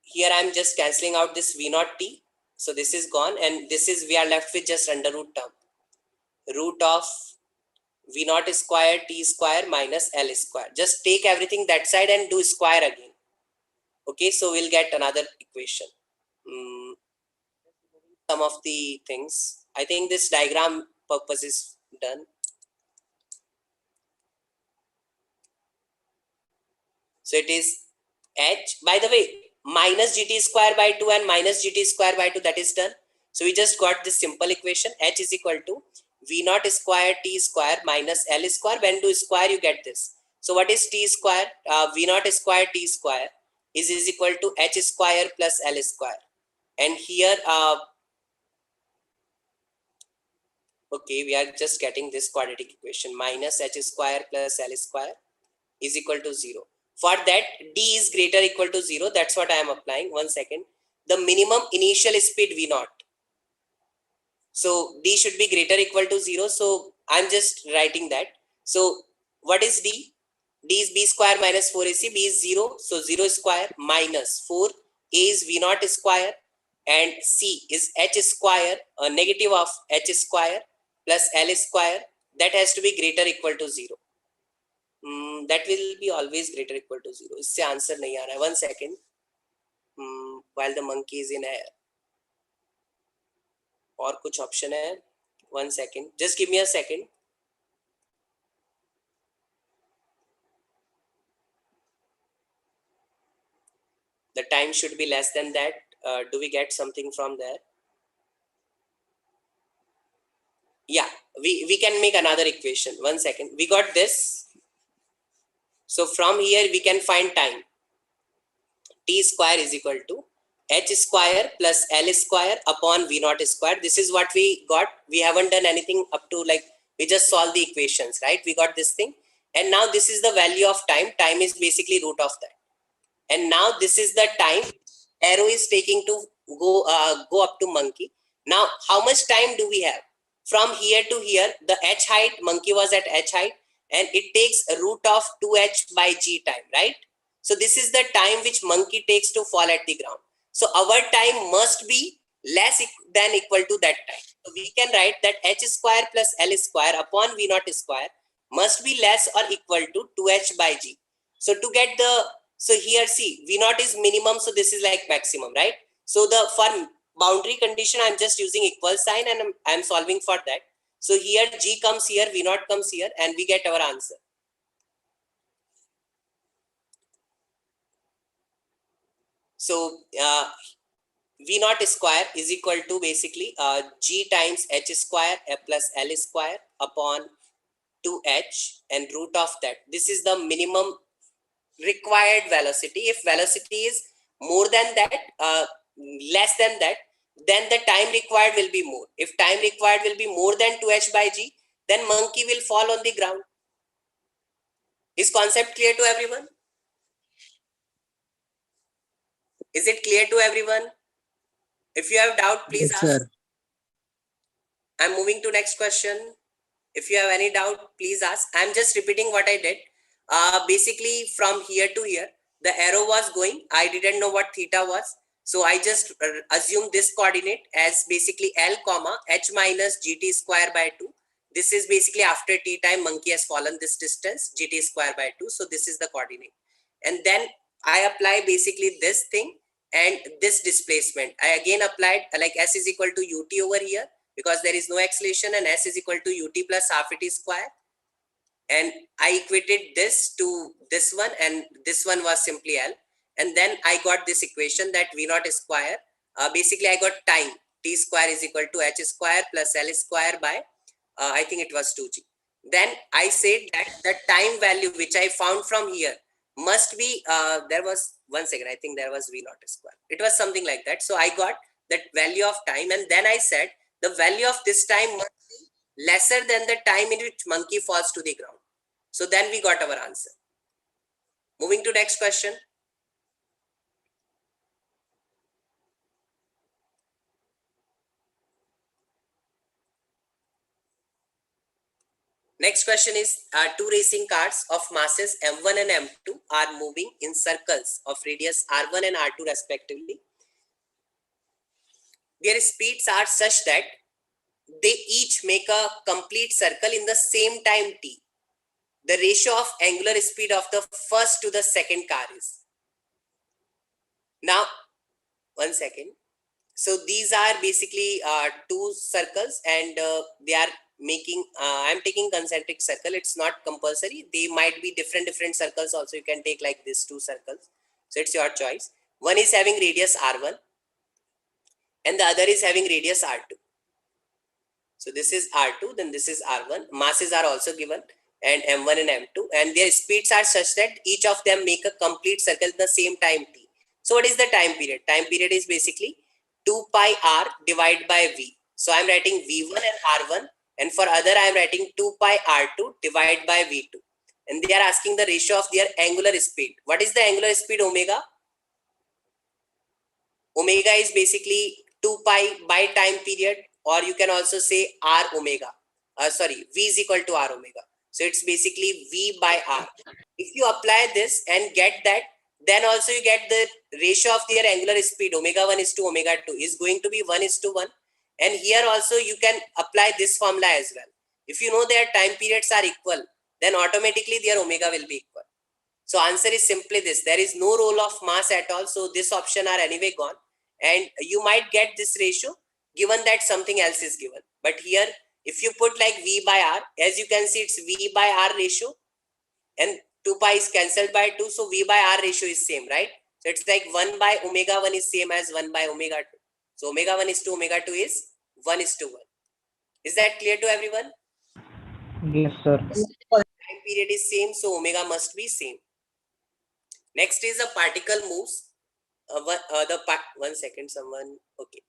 Here I am just cancelling out this v naught t, so this is gone, and this is, we are left with just under root term, root of v naught square t square minus l square. Just take everything that side and do square again. Okay, so we'll get another equation. Some of the things, I think this diagram purpose is done. So it is h, by the way, minus gt square by 2 and minus gt square by 2, that is done. So we just got this simple equation, h is equal to v naught square t square minus l square. When do square, you get this. So what is t square? V naught square t square is equal to h square plus l square. And here, okay, we are just getting this quadratic equation, minus h square plus l square is equal to 0. For that, d is greater equal to 0. That's what I am applying. 1 second. The minimum initial speed v naught. So d should be greater equal to 0. So I'm just writing that. So what is d? D is b square minus 4ac. B is 0. So 0 square minus 4. A is v naught square. And c is h square, negative of h square plus l square. That has to be greater equal to 0. That will be always greater equal to 0. इससे answer नहीं आ रहा है. 1 second. While the monkey is in air. और कुछ option है. 1 second. Just give me a second. The time should be less than that. Do we get something from there? Yeah, we can make another equation. 1 second. We got this. So from here we can find time. T square is equal to h square plus l square upon v naught square. This is what we got. We haven't done anything up to, like, we just solved the equations, right? We got this thing. And now this is the value of time. Time is basically root of that. And now this is the time arrow is taking to go up to monkey. Now how much time do we have? From here to here, the h height, monkey was at h height, and it takes a root of 2h by g time, right? So this is the time which monkey takes to fall at the ground. So our time must be less than equal to that time. So we can write that h square plus l square upon v naught square must be less or equal to 2h by g. So to get the, so here see, v naught is minimum, so this is like maximum, right? So the for boundary condition, I'm just using equal sign and I'm solving for that. So here g comes here, v naught comes here, and we get our answer. So v naught square is equal to basically g times h square plus l square upon 2h and root of that. This is the minimum required velocity. If velocity is more than that, less than that, then the time required will be more. If time required will be more than 2h by g, then monkey will fall on the ground. Is concept clear to everyone? Is it clear to everyone? If you have doubt, please ask. Sir. I'm moving to next question. If you have any doubt, please ask. I'm just repeating what I did. Basically from here to here, the arrow was going. I didn't know what theta was. So I just assume this coordinate as basically L comma h minus gt square by 2. This is basically after t time monkey has fallen this distance gt square by 2. So this is the coordinate. And then I apply basically this thing and this displacement. I again applied like s is equal to ut over here because there is no acceleration, and s is equal to ut plus half it square. And I equated this to this one, and this one was simply L. And then I got this equation that V naught square. Basically, I got time. T square is equal to h square plus L square by, I think it was 2g. Then I said that the time value which I found from here must be, there was, 1 second, I think there was V naught square. It was something like that. So I got that value of time, and then I said the value of this time must be lesser than the time in which monkey falls to the ground. So then we got our answer. Moving to next question. Next question is, two racing cars of masses M1 and M2 are moving in circles of radius R1 and R2 respectively. Their speeds are such that they each make a complete circle in the same time t. The ratio of angular speed of the first to the second car is. Now, 1 second. So these are basically two circles, and they are making, I'm taking concentric circle. It's not compulsory. They might be different circles also. You can take like these two circles. So it's your choice. One is having radius R1 and the other is having radius R2. So this is R2, then this is R1. Masses are also given, and M1 and M2, and their speeds are such that each of them make a complete circle in the same time t. So what is the time period? Time period is basically 2 pi r divided by v. So I'm writing v1 and r1, and for other I'm writing 2 pi r2 divided by v2. And they are asking the ratio of their angular speed. What is the angular speed? Omega. Omega is basically 2 pi by time period, or you can also say r omega. V is equal to r omega. So it's basically v by r. If you apply this and get that, then also you get the ratio of their angular speed, omega 1 is to omega 2 is going to be 1 is to 1. And here also you can apply this formula as well. If you know their time periods are equal, then automatically their omega will be equal. So answer is simply this. There is no role of mass at all. So this option are anyway gone. And you might get this ratio given that something else is given. But here, if you put like V by R, as you can see, it's V by R ratio, and 2 pi is cancelled by 2. So V by R ratio is same, right? So it's like 1 by omega 1 is same as 1 by omega 2. So omega 1 is to omega 2 is 1 is to 1. Is that clear to everyone? Yes, sir. Time period is same, so omega must be same. Next is a particle moves. 1 second, someone. Okay.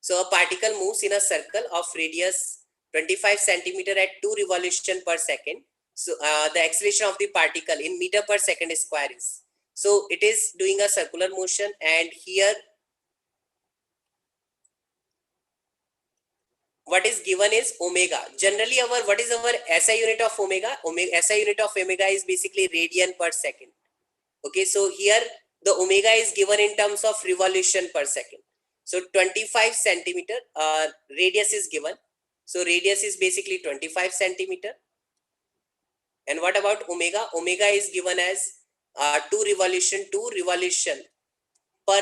So a particle moves in a circle of radius 25 centimeter at 2 revolution per second. So the acceleration of the particle in meter per second square is. So it is doing a circular motion, and here what is given is omega. Generally, what is our SI unit of omega? SI unit of omega is basically radian per second. Okay, so here the omega is given in terms of revolution per second. So 25 centimeter radius is given. So radius is basically 25 centimeter. And what about omega? Omega is given as 2 revolution per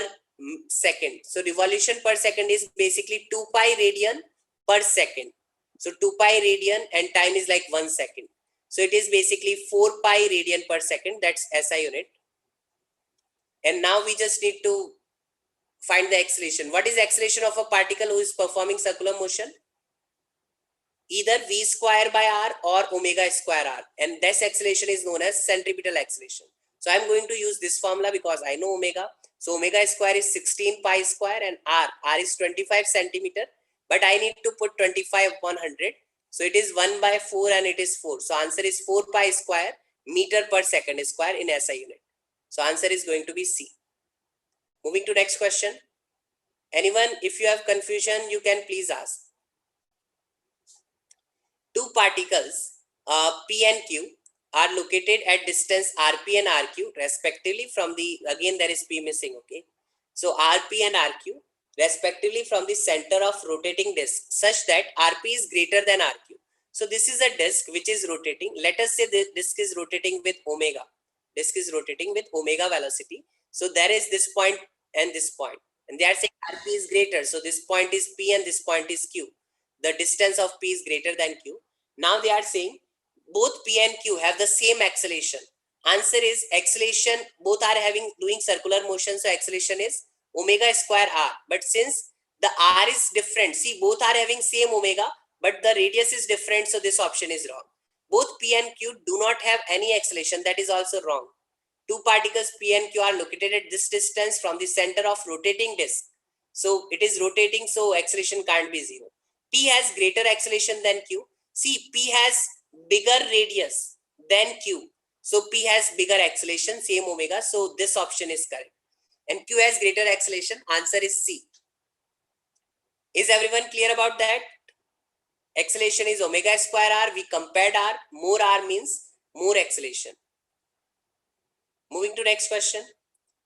second. So revolution per second is basically 2 pi radian per second. So 2 pi radian and time is like 1 second. So it is basically 4 pi radian per second. That's SI unit. And now we just need to find the acceleration. What is the acceleration of a particle who is performing circular motion? Either v square by r or omega square r. And this acceleration is known as centripetal acceleration. So I'm going to use this formula because I know omega. So omega square is 16 pi square, and r is 25 centimeter. But I need to put 25 upon 100. So it is 1 by 4 and it is 4. So answer is 4 pi square meter per second square in SI unit. So answer is going to be C. Moving to next question. Anyone, if you have confusion, you can please ask. Two particles, P and Q, are located at distance Rp and Rq respectively from the, again there is P missing, okay. So RP and RQ respectively from the center of rotating disk such that RP is greater than RQ. So this is a disk which is rotating. Let us say the disk is rotating with omega. Disk is rotating with omega velocity. So there is this point and this point. And they are saying RP is greater. So this point is P and this point is Q. The distance of P is greater than Q. Now they are saying both P and Q have the same acceleration. Answer is acceleration, both are doing circular motion. So acceleration is omega square r. But since the r is different, see both are having same omega, but the radius is different. So this option is wrong. Both P and Q do not have any acceleration. That is also wrong. Two particles P and Q are located at this distance from the center of rotating disk. So it is rotating, so acceleration can't be zero. P has greater acceleration than Q. See, P has bigger radius than Q. So P has bigger acceleration, same omega. So this option is correct. And Q has greater acceleration. Answer is C. Is everyone clear about that? Acceleration is omega square r. We compared r. More r means more acceleration. Moving to next question.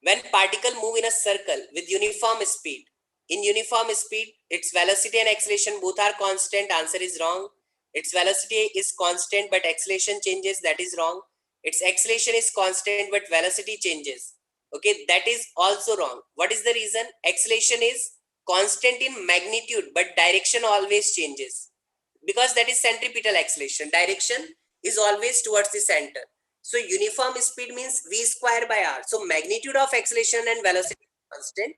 When particle move in a circle with uniform speed, in uniform speed, its velocity and acceleration both are constant. Answer is wrong. Its velocity is constant but acceleration changes. That is wrong. Its acceleration is constant but velocity changes. Okay, that is also wrong. What is the reason? Acceleration is constant in magnitude but direction always changes. Because that is centripetal acceleration. Direction is always towards the center. So uniform speed means v square by r. So magnitude of acceleration and velocity is constant,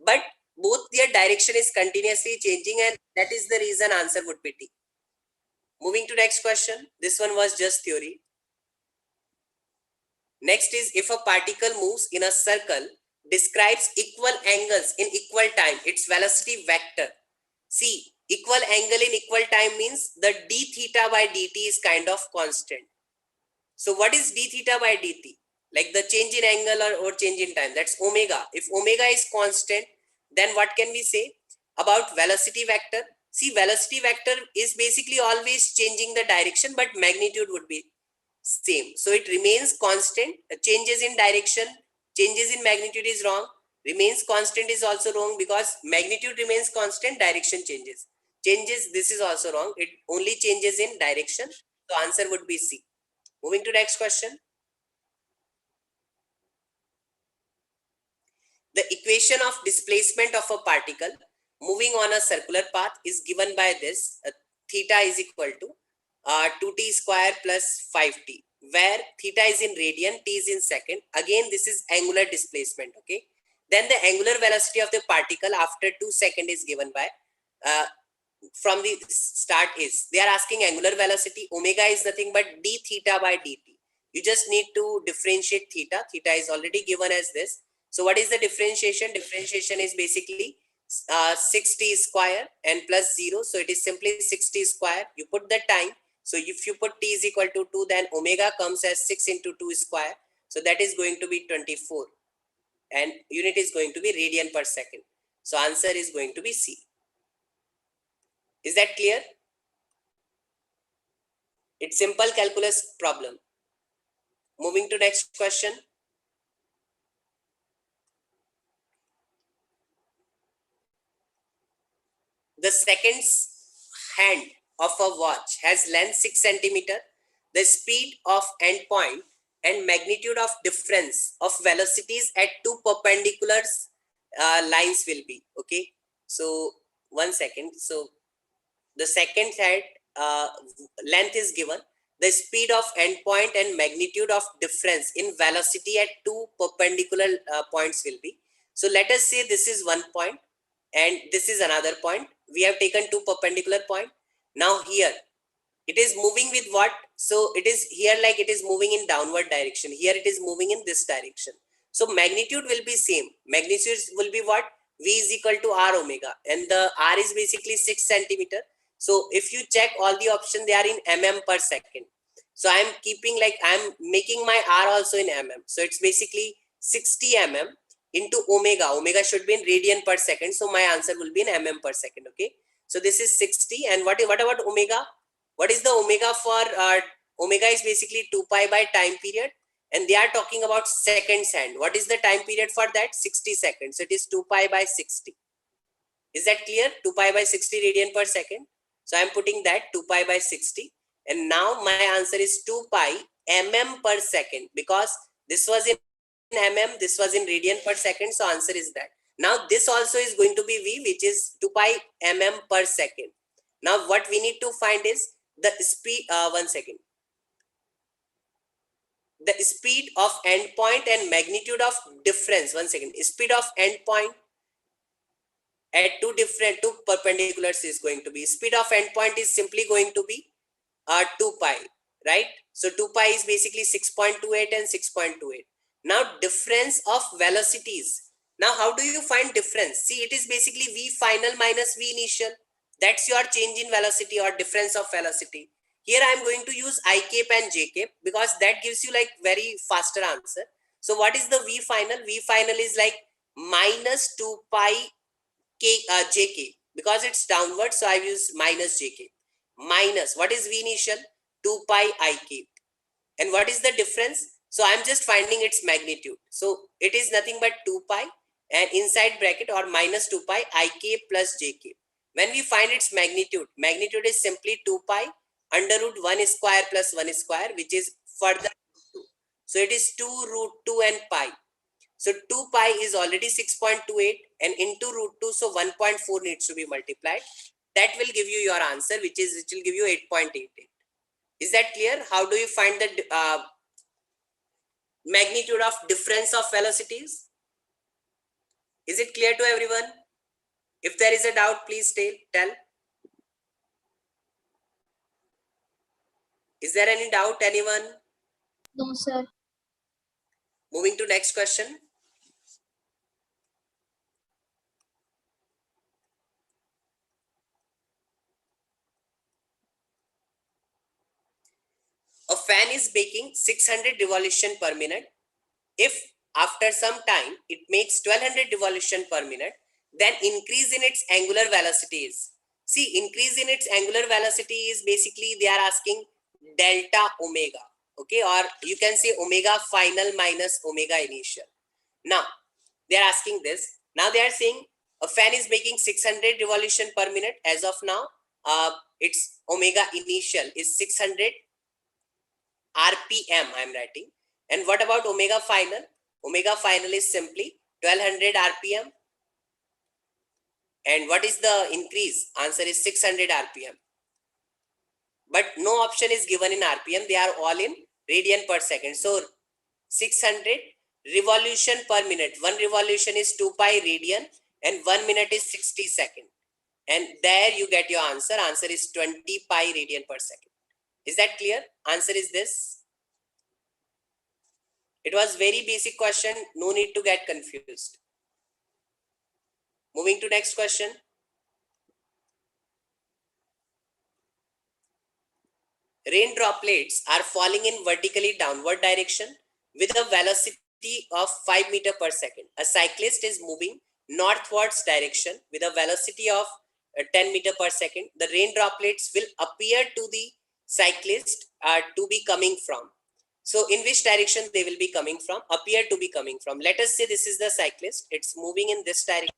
but both their direction is continuously changing, and that is the reason answer would be D. Moving to next question. This one was just theory. Next is, if a particle moves in a circle, describes equal angles in equal time, its velocity vector. See, equal angle in equal time means the d theta by dt is kind of constant. So what is d theta by dt? Like the change in angle or change in time, that's omega. If omega is constant, then what can we say about velocity vector? See, velocity vector is basically always changing the direction, but magnitude would be same. So it remains constant. Changes in direction, changes in magnitude is wrong. Remains constant is also wrong because magnitude remains constant, direction changes. Changes, this is also wrong. It only changes in direction. So answer would be C. Moving to next question. The equation of displacement of a particle moving on a circular path is given by this. Theta is equal to 2t square plus 5t, where theta is in radian, t is in second. Again, this is angular displacement. Okay. Then the angular velocity of the particle after 2 seconds is given by from the start is, they are asking angular velocity. Omega is nothing but d theta by dt. You just need to differentiate theta. Theta is already given as this. So what is the differentiation? Differentiation is basically 6t square and plus 0. So it is simply 6t square. You put the time. So if you put t is equal to 2, then omega comes as 6 into 2 square. So that is going to be 24. And unit is going to be radian per second. So answer is going to be C. Is that clear? It's simple calculus problem. Moving to next question. The seconds hand of a watch has length 6 centimeter. The speed of endpoint and magnitude of difference of velocities at two perpendicular lines will be. Okay. So 1 second. So the second hand length is given. The speed of endpoint and magnitude of difference in velocity at two perpendicular points will be. So let us say this is 1 point and this is another point. We have taken two perpendicular point. Now here it is moving with what? So it is here like it is moving in downward direction. Here it is moving in this direction. So magnitude will be same. Magnitude will be what? V is equal to R omega, and the R is basically 6 centimeter. So if you check all the options, they are in mm per second. So I'm keeping like I'm making my R also in mm. So it's basically 60 mm into omega. Omega should be in radian per second. So my answer will be in mm per second. Okay. So this is 60. And what about omega? What is the omega for omega is basically 2 pi by time period. and they are talking about seconds hand. What is the time period for that? 60 seconds. It is 2 pi by 60. Is that clear? 2 pi by 60 radian per second. So I am putting that 2 pi by 60, and now my answer is 2 pi mm per second, because this was in mm, this was in radian per second. So answer is that. Now this also is going to be V, which is 2 pi mm per second. Now what we need to find is the speed, one second, the speed of endpoint and magnitude of difference. One second, speed of endpoint at two perpendiculars is going to be, speed of endpoint is simply going to be 2 pi, right? So 2 pi is basically 6.28 and 6.28. Now difference of velocities. Now how do you find difference? See, it is basically V final minus V initial. That's your change in velocity or difference of velocity. Here I am going to use I cape and J cape because that gives you like very faster answer. So what is the V final? V final is like minus 2 pi jk, because it's downward, so I use minus jk, minus what is V initial? 2 pi ik. And what is the difference? So I'm just finding its magnitude. So it is nothing but 2 pi and inside bracket or minus 2 pi ik plus jk. When we find its magnitude, magnitude is simply 2 pi under root 1 square plus 1 square, which is further 2. So it is 2 root 2 and pi. So 2 pi is already 6.28 and into root 2, so 1.4 needs to be multiplied. That will give you your answer, which will give you 8.88. Is that clear? How do you find the magnitude of difference of velocities? Is it clear to everyone? If there is a doubt, please tell. Is there any doubt, anyone? No, sir. Moving to next question. A fan is making 600 revolution per minute. If after some time it makes 1200 revolution per minute, then increase in its angular velocity is. See, increase in its angular velocity is basically they are asking delta omega, okay, or you can say omega final minus omega initial. Now they are asking this. Now they are saying a fan is making 600 revolution per minute. As of now, its omega initial is 600 RPM I am writing. And what about omega final? Omega final is simply 1200 RPM. And what is the increase? Answer is 600 RPM. But no option is given in RPM. They are all in radian per second. So 600 revolution per minute. One revolution is 2 pi radian and 1 minute is 60 seconds. And there you get your answer. Answer is 20 pi radian per second. Is that clear? Answer is this. It was very basic question. No need to get confused. Moving to next question. Rain droplets are falling in vertically downward direction with a velocity of 5 meter per second. A cyclist is moving northwards direction with a velocity of 10 meter per second. The rain droplets will appear to the cyclist to be coming from. So in which direction they will be coming from? Appear to be coming from. Let us say this is the cyclist. It's moving in this direction.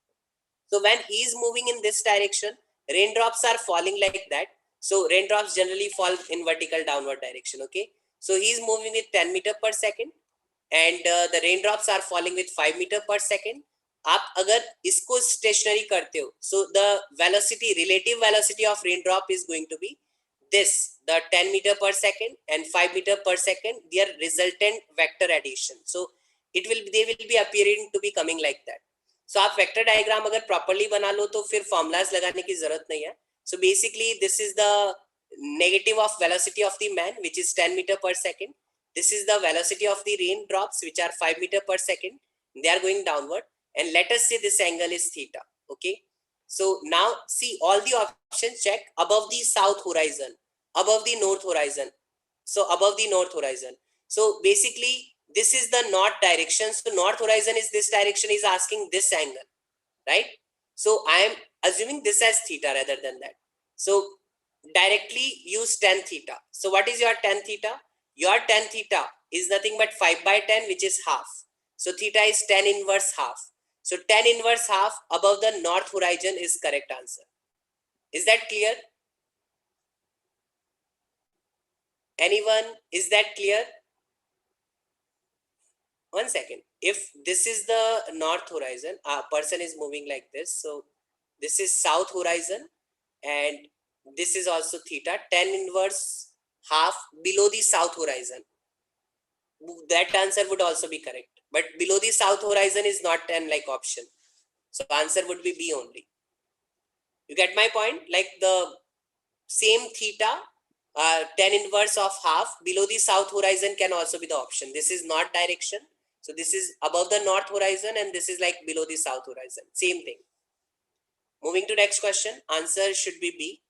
So when he is moving in this direction, raindrops are falling like that. So raindrops generally fall in vertical downward direction. Okay. So he is moving with 10 meter per second and the raindrops are falling with 5 meter per second. आप अगर इसको stationary करते हो, so the velocity, relative velocity of raindrop is going to be this, the 10 meter per second and 5 meter per second, their resultant vector addition. So they will be appearing to be coming like that. So आप vector diagram अगर properly बना लो तो फिर formulas लगाने की जरूरत नहीं है. So basically this is the negative of velocity of the man, which is 10 meter per second. This is the velocity of the raindrops, which are 5 meter per second. They are going downward. And let us say this angle is theta. Okay. So now see all the options check above the south horizon, above the north horizon. So above the north horizon. So basically this is the north direction. So north horizon is this direction, is asking this angle, right? So I am assuming this as theta rather than that. So directly use tan theta. So what is your tan theta? Your tan theta is nothing but 5 by 10, which is half. So theta is tan inverse half. So tan inverse half above the north horizon is correct answer. Is that clear? Anyone? Is that clear? One second. If this is the north horizon, a person is moving like this. So this is south horizon and this is also theta, tan inverse half below the south horizon. That answer would also be correct. But below the south horizon is not an like option. So answer would be B only. You get my point? Like the same theta, tan inverse of half below the south horizon can also be the option. This is not direction. So this is above the north horizon and this is like below the south horizon. Same thing. Moving to next question. Answer should be B.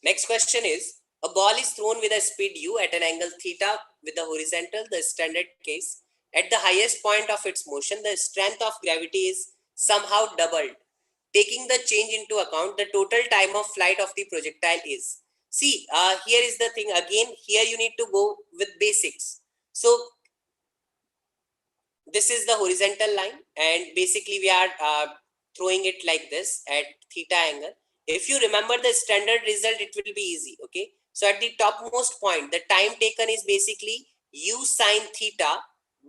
Next question is, a ball is thrown with a speed u at an angle theta with the horizontal, the standard case. At the highest point of its motion, the strength of gravity is somehow doubled. Taking the change into account, the total time of flight of the projectile is. See, here is the thing again, here you need to go with basics. So this is the horizontal line and basically we are throwing it like this at theta angle. If you remember the standard result, it will be easy. Okay, so at the topmost point, the time taken is basically u sine theta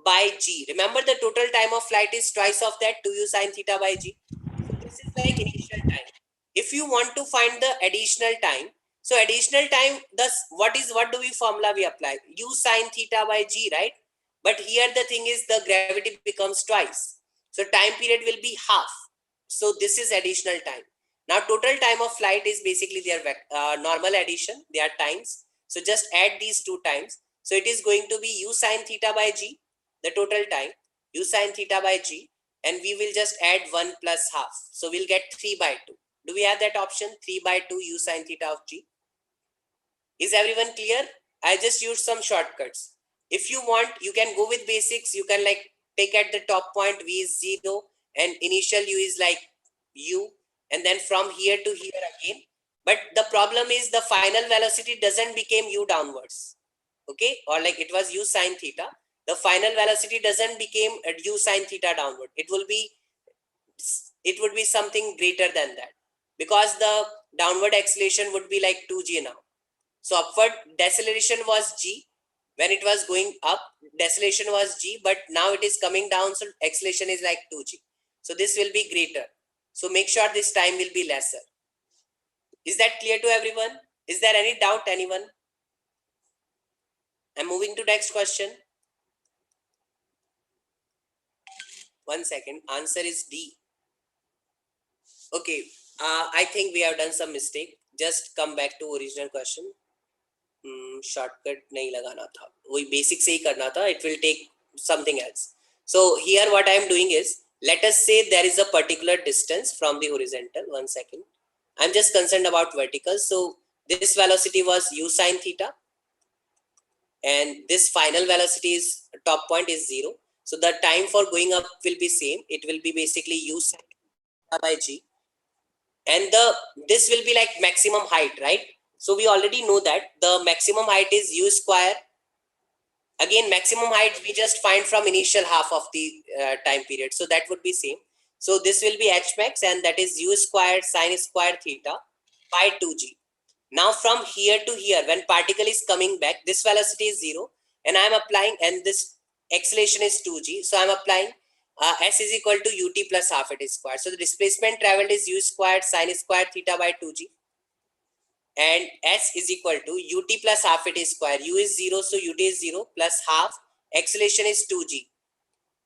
by g. Remember the total time of flight is twice of that, 2u sine theta by g. So this is like initial time. If you want to find the additional time, so additional time, thus what do we formula we apply? U sine theta by g, right? But here the thing is the gravity becomes twice. So time period will be half. So this is additional time. Now total time of flight is basically their normal addition, their times. So just add these two times. So it is going to be u sine theta by g, the total time, u sine theta by g, and we will just add 1 plus half. So we'll get 3 by 2. Do we have that option? 3 by 2 u sine theta of g. Is everyone clear? I just used some shortcuts. If you want, you can go with basics. You can like take at the top point v is 0 and initial u is like u, and then from here to here again. But the problem is the final velocity doesn't become u downwards. Okay, or like it was u sine theta. The final velocity doesn't become u sine theta downward. It would be something greater than that because the downward acceleration would be like 2g now. So upward deceleration was g. When it was going up, deceleration was g, but now it is coming down, so acceleration is like 2g. So this will be greater. So make sure this time will be lesser. Is that clear to everyone? Is there any doubt, anyone? I'm moving to next question. One second. Answer is D. Okay. I think we have done some mistake. Just come back to original question. Shortcut नहीं लगाना था, वही basic से ही करना था. It will take something else. So here what I am doing is, let us say there is a particular distance from the horizontal. One second. I'm just concerned about vertical. So this velocity was u sine theta, and this final velocity is top point is 0. So the time for going up will be same. It will be basically u sine theta by g, and this will be like maximum height, right? So we already know that the maximum height is u square. Again, maximum height we just find from initial half of the time period. So that would be same. So this will be h max, and that is u squared sine square theta by 2g. Now from here to here, when particle is coming back, this velocity is 0, and I am applying, and this acceleration is 2g. So I am applying s is equal to ut plus half it square. So the displacement traveled is u squared sine square theta by 2g. And s is equal to ut plus half it square. U is 0, so ut is 0 plus half. Acceleration is 2g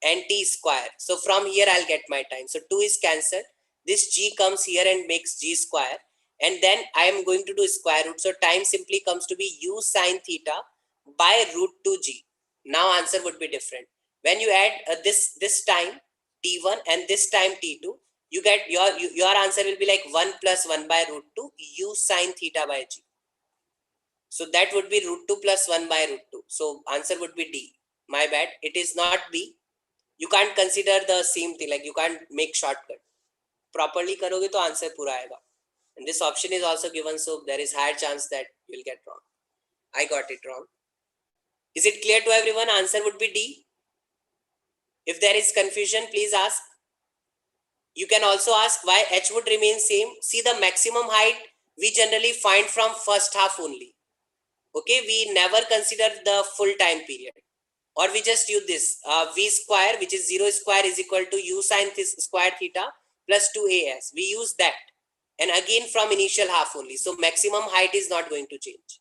and t square. So from here I'll get my time. So 2 is cancelled. This g comes here and makes g square. And then I am going to do square root. So time simply comes to be u sine theta by root 2g. Now answer would be different. When you add this time t1 and this time t2, you get your answer will be like 1 plus 1 by root 2 u sine theta by g. So that would be root 2 plus 1 by root 2. So answer would be D. My bad. It is not B. You can't consider the same thing. Like you can't make shortcut. Properly karoge to answer pura aayega. And this option is also given, so there is higher chance that you'll get wrong. I got it wrong. Is it clear to everyone? Answer would be D. If there is confusion, please ask. You can also ask why h would remain same. See, the maximum height we generally find from first half only. Okay, we never consider the full time period. Or we just use this v square, which is 0 square is equal to u sine square theta plus 2as. We use that. And again from initial half only. So maximum height is not going to change.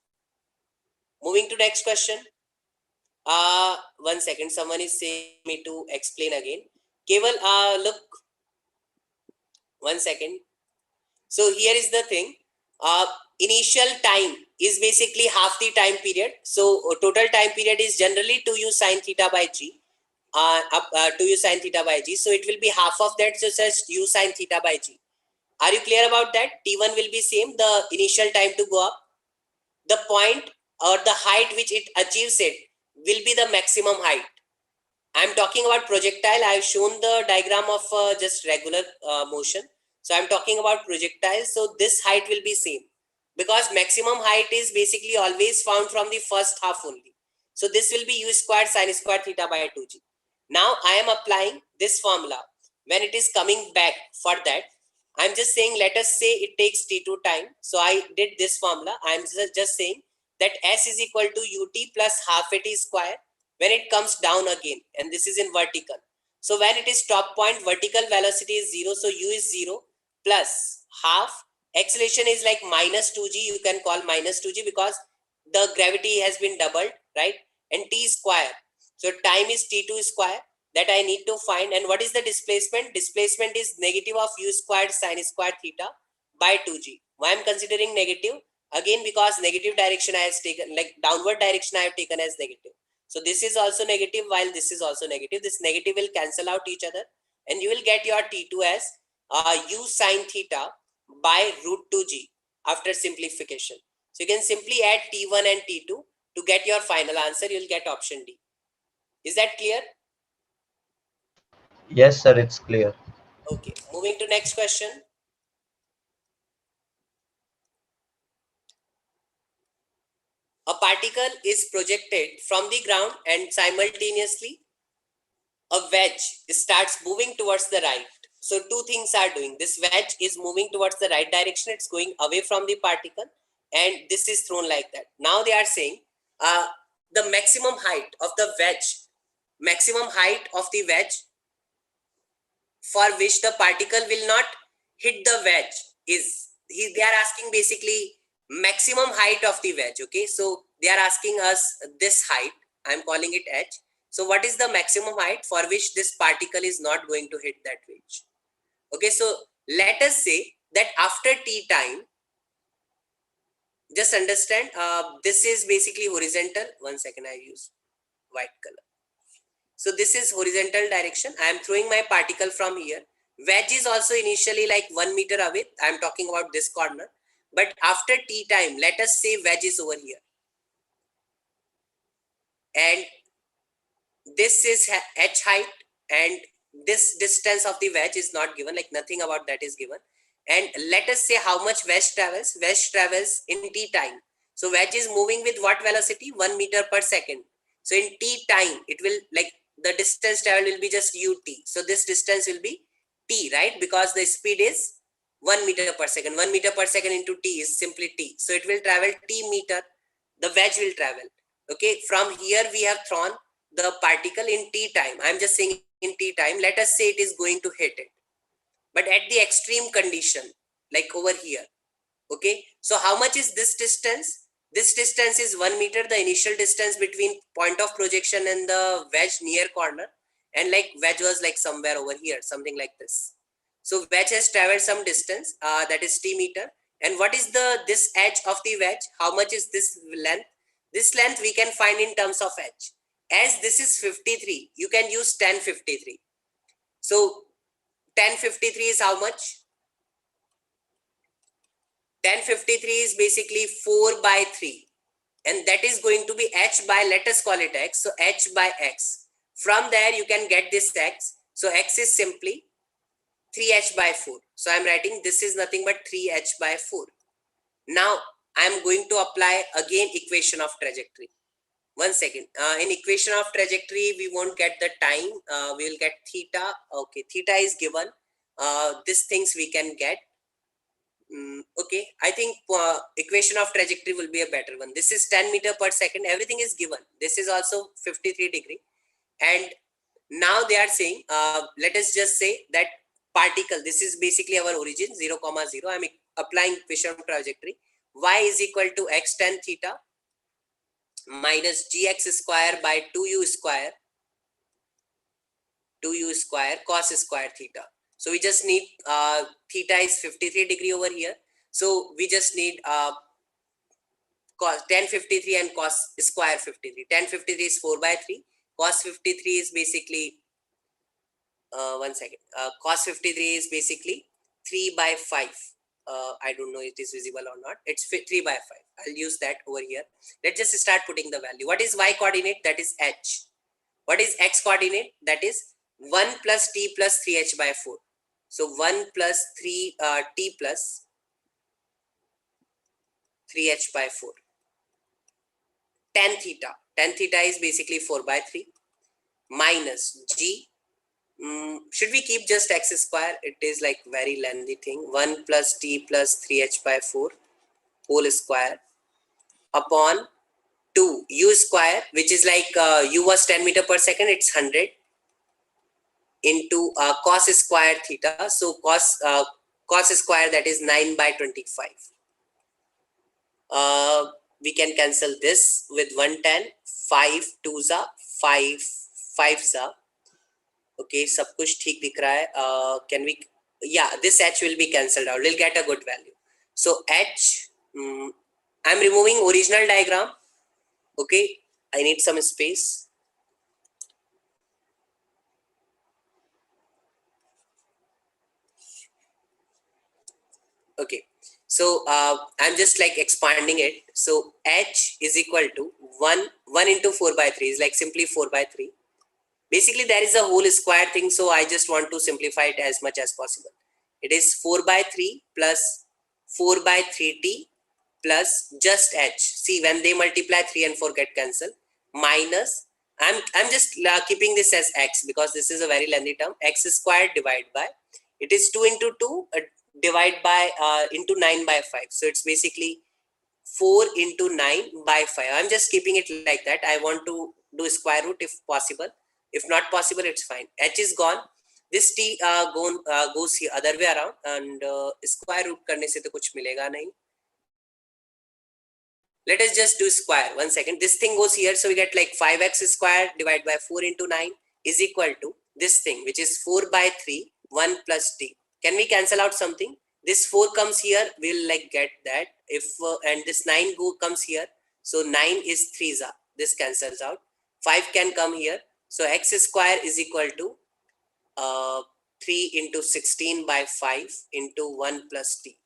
Moving to next question. 1 second. Someone is saying me to explain again. Keval, look. 1 second. So here is the thing. Initial time is basically half the time period. So total time period is generally 2u sine theta by g. 2u sine theta by g. So it will be half of that. So just u sine theta by g. Are you clear about that? T1 will be same. The initial time to go up. The point or the height which it achieves it will be the maximum height. I'm talking about projectile. I've shown the diagram of just regular motion. So I'm talking about projectile. So this height will be same because maximum height is basically always found from the first half only. So this will be u squared sine square theta by 2g. Now I am applying this formula. When it is coming back for that, I'm just saying, let us say it takes t2 time. So I did this formula. I'm just saying that s is equal to ut plus half at square when it comes down again, and this is in vertical. So when it is top point, vertical velocity is 0. So u is 0 plus half. Acceleration is like minus 2g. You can call minus 2g because the gravity has been doubled, right? And t square. So time is t2 square that I need to find. And what is the displacement? Displacement is negative of u squared sine square theta by 2g. Why I'm considering negative? Again, because negative direction I have taken, like downward direction I have taken as negative. So this is also negative while this is also negative. This negative will cancel out each other and you will get your T2 as u sine theta by root 2g after simplification. So you can simply add T1 and T2 to get your final answer. You will get option D. Is that clear? Yes, sir, it's clear. Okay, moving to next question. A particle is projected from the ground and simultaneously a wedge starts moving towards the right. So two things are doing. This wedge is moving towards the right direction. It's going away from the particle and this is thrown like that. Now they are saying the maximum height of the wedge for which the particle will not hit the wedge is, they are asking basically maximum height of the wedge. Okay, so they are asking us this height. I'm calling it h. So what is the maximum height for which this particle is not going to hit that wedge? Okay, so let us say that after t time, just understand this is basically horizontal. 1 second, I use white color. So this is horizontal direction. I am throwing my particle from here. Wedge is also initially like 1 meter away. I am talking about this corner. But after t time, let us say wedge is over here. And this is h height and this distance of the wedge is not given, like nothing about that is given. And let us say how much wedge travels. Wedge travels in t time. So wedge is moving with what velocity? 1 meter per second. So in t time, it will like the distance travel will be just ut. So this distance will be t, right? Because the speed is 1 meter per second. 1 meter per second into t is simply t. So it will travel t meter. The wedge will travel. Okay, from here we have thrown the particle in t time. I'm just saying in t time. Let us say it is going to hit it, but at the extreme condition, like over here. Okay, so how much is this distance? This distance is 1 meter, the initial distance between point of projection and the wedge near corner, and like wedge was like somewhere over here, something like this. So wedge has traveled some distance, that is t meter. And what is this edge of the wedge? How much is this length? This length we can find in terms of h. As this is 53, you can use 1053. So 1053 is how much? 1053 is basically 4 by 3. And that is going to be h by, let us call it x. So h by x. From there you can get this x. So x is simply 3h by 4. So I'm writing this is nothing but 3h by 4. Now I'm going to apply again equation of trajectory. One second. In equation of trajectory, we won't get the time. We will get theta. Okay, theta is given. These things we can get. Okay, I think equation of trajectory will be a better one. This is 10 meter per second. Everything is given. This is also 53 degree. And now they are saying, let us just say that particle, this is basically our origin, 0, 0. I'm applying equation of trajectory. Y is equal to x tan theta minus gx square by 2u square cos square theta. So we just need theta is 53 degree over here. So we just need cos tan 53 and cos square 53. Tan 53 is 4 by 3. Cos 53 is basically one second. Cos 53 is basically 3 by 5. I don't know if it is visible or not. It's 3 by 5. I'll use that over here. Let's just start putting the value. What is y coordinate? That is h. What is x coordinate? That is 1 plus t plus 3h by 4. So 1 plus 3 t plus 3h by 4. Tan theta. Tan theta is basically 4 by 3 minus g. Should we keep just x square? It is like very lengthy thing. 1 plus t plus 3h by 4 whole square upon 2 u square, which is like u was 10 meter per second. It's 100 into cos square theta. So cos square, that is 9 by 25. We can cancel this with 110. 5 2s are 5 5s are. Okay, सब कुछ ठीक दिख रहा है. Can we, yeah, this h will be cancelled out. We'll get a good value. So h, I'm removing original diagram. Okay, I need some space. Okay, so I'm just like expanding it. So h is equal to 1 into 4 by 3 is like simply 4 by 3. Basically, there is a whole square thing, so I just want to simplify it as much as possible. It is 4 by 3 plus 4 by 3t plus just h. See, when they multiply, 3 and 4 get cancelled. Minus, I'm just keeping this as x because this is a very lengthy term. X squared divided by, it is 2 into 2 divide by into 9 by 5. So it's basically 4 into 9 by 5. I'm just keeping it like that. I want to do square root if possible. If not possible, it's fine. H is gone. This t goes here other way around, and square root करने से तो कुछ मिलेगा नहीं. Let us just do square. 1 second. This thing goes here, so we get like 5x square divided by 4 into 9 is equal to this thing, which is 4 by 3, 1 plus t. Can we cancel out something? This 4 comes here, we'll like get that. If and this 9 comes here, so 9 is 3 za. This cancels out. 5 can come here. So x square is equal to 3 into 16 by 5 into 1 plus t.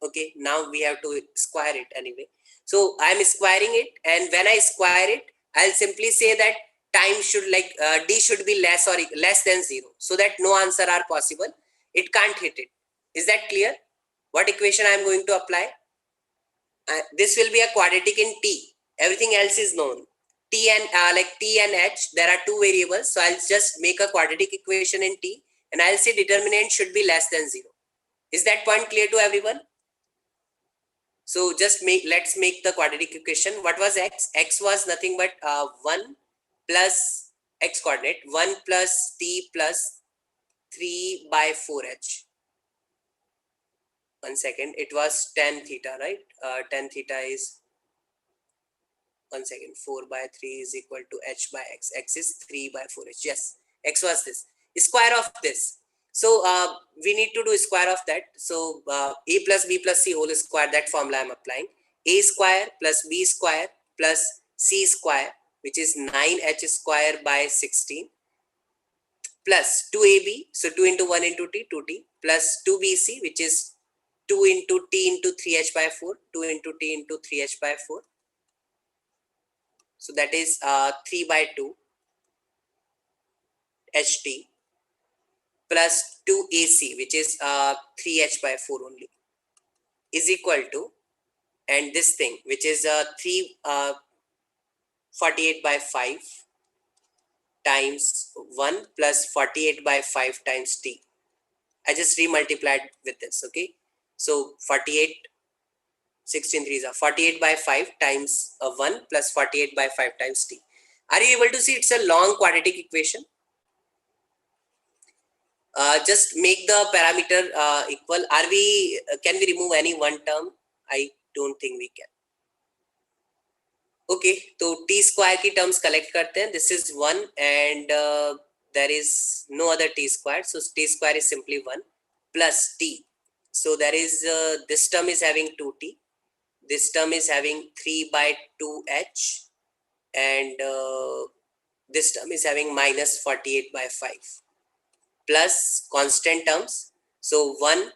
Okay, now we have to square it anyway. So I'm squaring it, and when I square it, I'll simply say that time should like d should be less or less than 0, so that no answer are possible. It can't hit it. Is that clear? What equation I'm going to apply? This will be a quadratic in t. Everything else is known. T and like t and h, there are two variables. So I'll just make a quadratic equation in t, and I'll say determinant should be less than 0. Is that point clear to everyone? So just let's make the quadratic equation. What was x? X was nothing but 1 plus x coordinate, 1 plus t plus 3 by 4h. 1 second. It was tan theta, right? Tan theta is, 1 second, 4 by 3 is equal to h by x. X is 3 by 4h. Yes, x was this. Square of this. So we need to do square of that. So a plus b plus c whole square, that formula I'm applying. A square plus b square plus c square, which is 9h square by 16, plus 2ab, so 2 into 1 into t, 2t, plus 2bc, which is 2 into t into 3h by 4, 2 into t into 3h by 4. So that is 3 by 2 ht plus 2ac, which is 3h by 4 only, is equal to and this thing, which is 348 by 5 times 1 plus 48 by 5 times t. I just re-multiplied with this, okay? So 48, 16 threes are 48 by 5 times 1 plus 48 by 5 times t. Are you able to see it's a long quadratic equation? Just make the parameter equal. Can we remove any one term? I don't think we can. Okay, तो t square की terms collect करते हैं. This is 1 and there is no other t square. So t square is simply 1 plus t. So there is this term is having 2t. This term is having 3 by 2h. And this term is having minus 48 by 5. Plus constant terms. So 1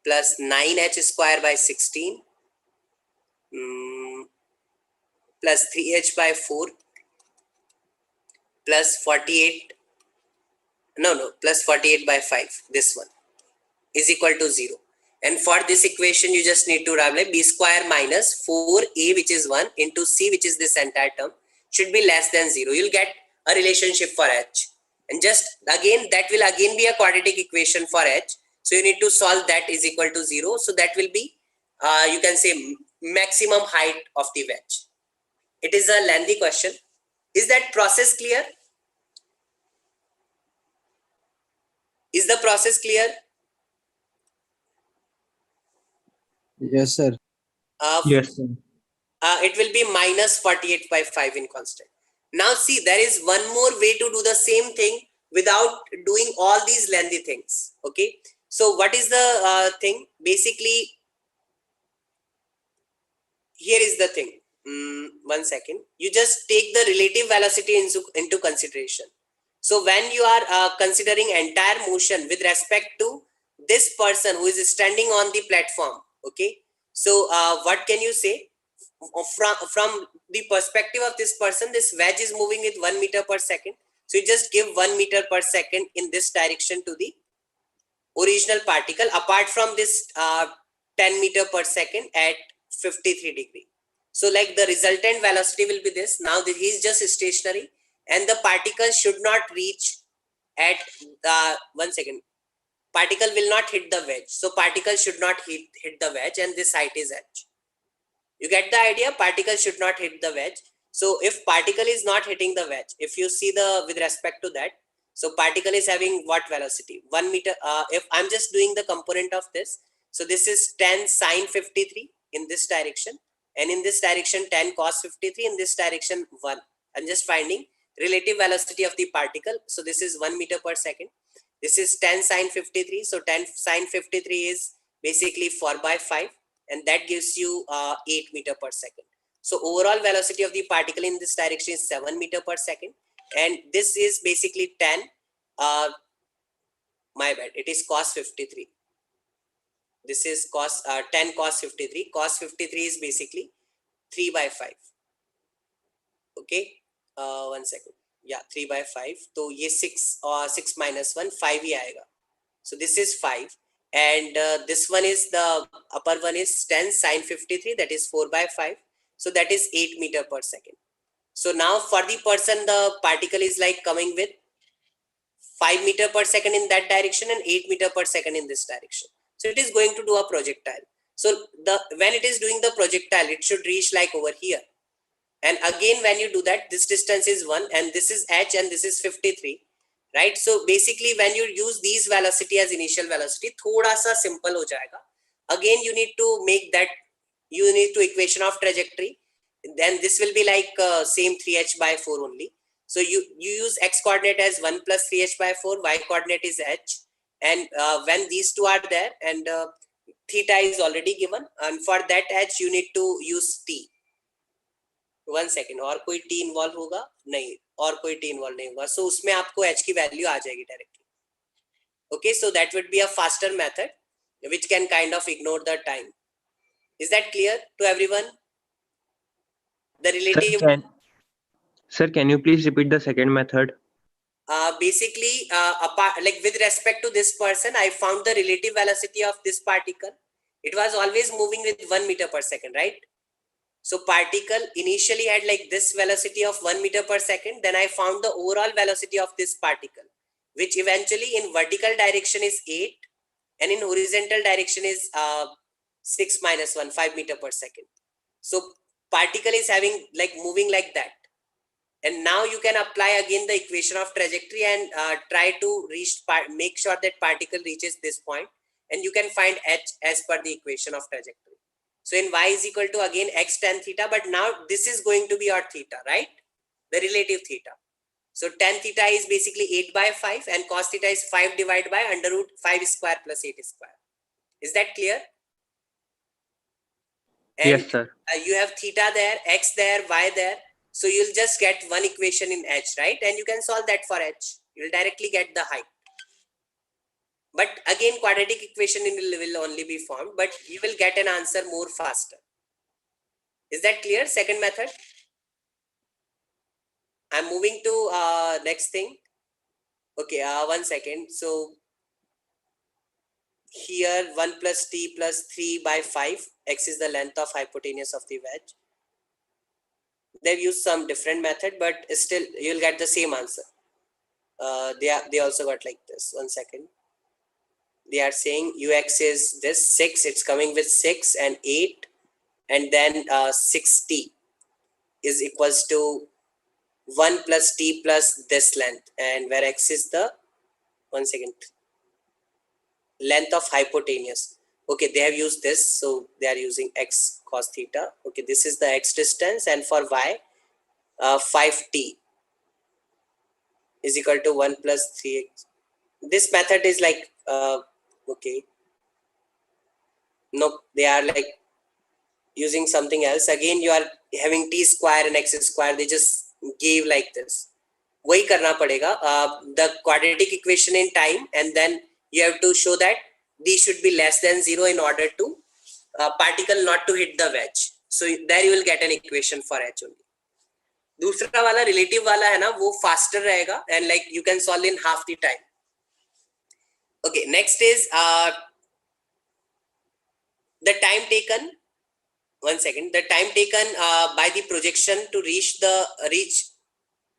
plus 9h square by 16. Plus 3h by 4 plus 48 plus 48 by 5, this one is equal to 0. And for this equation you just need to write like b square minus 4a, which is 1, into c, which is this entire term, should be less than 0. You'll get a relationship for h, and just again that will again be a quadratic equation for h. So you need to solve that is equal to 0. So that will be you can say maximum height of the wedge. It is a lengthy question. Is that process clear? Is the process clear? Yes, sir. Yes, sir. It will be minus 48 by 5 in constant. Now see, there is one more way to do the same thing without doing all these lengthy things. Okay. So what is the thing? Basically, here is the thing. 1 second. You just take the relative velocity into consideration. So when you are considering entire motion with respect to this person who is standing on the platform, okay? So what can you say? From the perspective of this person, this wedge is moving with 1 meter per second. So you just give 1 meter per second in this direction to the original particle, apart from this 10 meter per second at 53 degree. So like the resultant velocity will be this. Now he is just stationary and the particle should not reach at 1 second. Particle will not hit the wedge. So particle should not hit the wedge, and this height is h. You get the idea? Particle should not hit the wedge. So if particle is not hitting the wedge, if you see the with respect to that, so particle is having what velocity? 1 meter. If I'm just doing the component of this, so this is 10 sine 53 in this direction, and in this direction 10 cos 53, in this direction 1. I'm just finding relative velocity of the particle. So this is 1 meter per second. This is 10 sine 53. So 10 sine 53 is basically 4 by 5, and that gives you 8 meter per second. So overall velocity of the particle in this direction is 7 meter per second, and this is basically 10. My bad, it is cos 53. This is cos 10 cos 53. Cos 53 is basically 3 by 5. Okay, 1 second. Yeah, 3 by 5. So ये 6 or 6 minus 1, 5 ही आएगा. So this is 5, and this one is the upper one is 10 sine 53, that is 4 by 5. So that is 8 meter per second. So now for the person, the particle is like coming with 5 meter per second in that direction and 8 meter per second in this direction. So it is going to do a projectile. So when it is doing the projectile, it should reach like over here. And again, when you do that, this distance is 1 and this is h and this is 53, right? So basically when you use these velocity as initial velocity, thoda sa simple ho jayega. Again, you need to make that, you need to equation of trajectory. Then this will be like same 3h by 4 only. So you use x coordinate as 1 plus 3h by 4, y coordinate is h. And when these two are there and theta is already given, and for that h you need to use t. 1 second, और कोई t involve होगा नहीं, और कोई t involve नहीं होगा. So उसमें आपको h की वैल्यू आ जाएगी directly. Okay, so that would be a faster method which can kind of ignore the time. Is that clear to everyone? The relative. Sir, can you please repeat the second method? Basically, apart, like with respect to this person, I found the relative velocity of this particle, It was always moving with 1 meter per second, right? So particle initially had like this velocity of 1 meter per second. Then I found the overall velocity of this particle, which eventually in vertical direction is 8 and in horizontal direction is 6 minus 1, 5 meter per second. So particle is having like moving like that. And now you can apply again the equation of trajectory and try to make sure that particle reaches this point, and you can find h as per the equation of trajectory. So in y is equal to again x tan theta, but now this is going to be your theta, right? The relative theta. So tan theta is basically 8 by 5 and cos theta is 5 divided by under root 5 square plus 8 square. Is that clear? And Yes, sir. you have theta there, x there, y there. So you'll just get one equation in h, right? And you can solve that for h. You'll directly get the height. But again, quadratic equation will only be formed, but you will get an answer more faster. Is that clear? Second method. I'm moving to next thing. Okay, 1 second. So here 1 plus t plus 3 by 5. X is the length of hypotenuse of the wedge. They've used some different method, but still you'll get the same answer. They also got like this. 1 second. They are saying ux is this 6. It's coming with 6 and 8, and then 6t is equals to 1 plus t plus this length, and where x is the 1 second length of hypotenuse. Okay, they have used this, so they are using x cos theta. Okay, this is the x distance, and for y 5t is equal to 1 plus 3x. This method is like okay, no, they are like using something else. Again, you are having t square and x square. They just gave like this. वही करना पड़ेगा. The quadratic equation in time, and then you have to show that d should be less than 0 in order to particle not to hit the wedge. So there you will get an equation for h only. दूसरा वाला relative वाला है ना, वो faster रहेगा, and like you can solve in half the time. Okay, next is the time taken. 1 second. The time taken by the projection to reach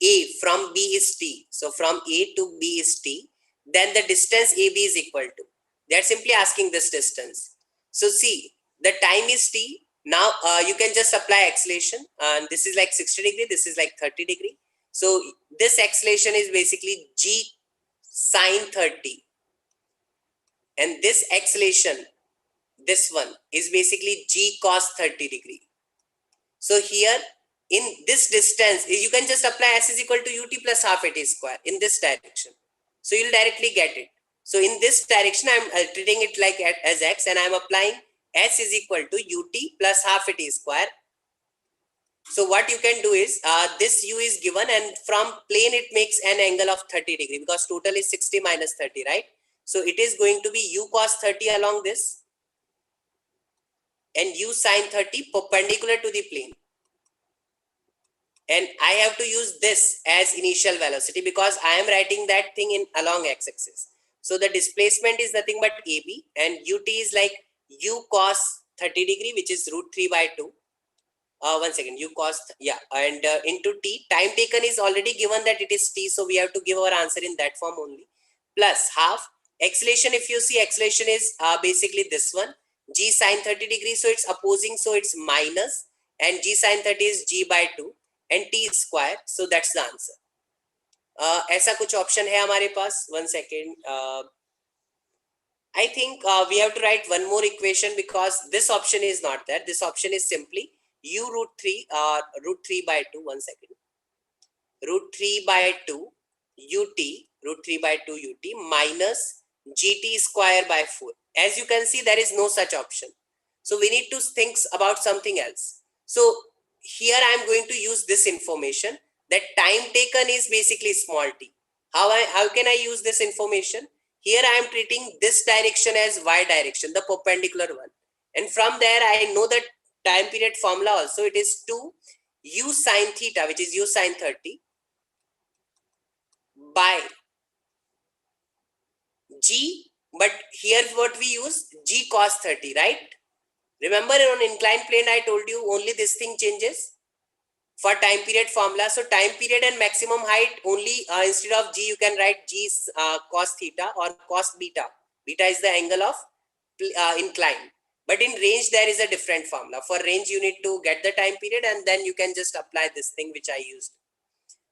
A from B is t. So from A to B is t. Then the distance AB is equal to. They are simply asking this distance. So see, the time is t. Now you can just apply acceleration. And this is like 60 degree. This is like 30 degree. So this acceleration is basically g sine 30. And this acceleration, this one, is basically g cos 30 degree. So here in this distance, you can just apply s is equal to ut plus half at square in this direction. So you'll directly get it. So in this direction, I'm treating it like as x, and I'm applying s is equal to ut plus half at square. So what you can do is, this u is given, and from plane it makes an angle of 30 degree because total is 60 minus 30, right? So it is going to be u cos 30 along this, and u sine 30 perpendicular to the plane. And I have to use this as initial velocity because I am writing that thing in along x-axis. So the displacement is nothing but AB, and ut is like u cos 30 degree, which is root 3 by 2. 1 second, u cos, yeah, and into t. Time taken is already given that it is t, so we have to give our answer in that form only. Plus half acceleration. If you see, acceleration is basically this one, g sine 30 degree, so it's opposing, so it's minus, and g sine 30 is g by 2 and t square, so that's the answer. ऐसा कुछ option है हमारे पास. 1 second. I think we have to write one more equation because this option is not there. This option is simply u root 3 by 2. 1 second. Root 3 by 2 ut, root 3 by 2 ut minus gt square by 4. As you can see, there is no such option. So we need to think about something else. So here I am going to use this information that time taken is basically small t. How can I use this information? Here I am treating this direction as y direction, the perpendicular one. And from there I know that time period formula also. It is 2 u sine theta, which is u sine 30 by g But here what we use, G cos 30, right? Remember on inclined plane I told you only this thing changes for time period formula. So time period and maximum height only instead of G you can write G cos theta or cos beta. Beta is the angle of incline. But in range there is a different formula. For range you need to get the time period and then you can just apply this thing which I used.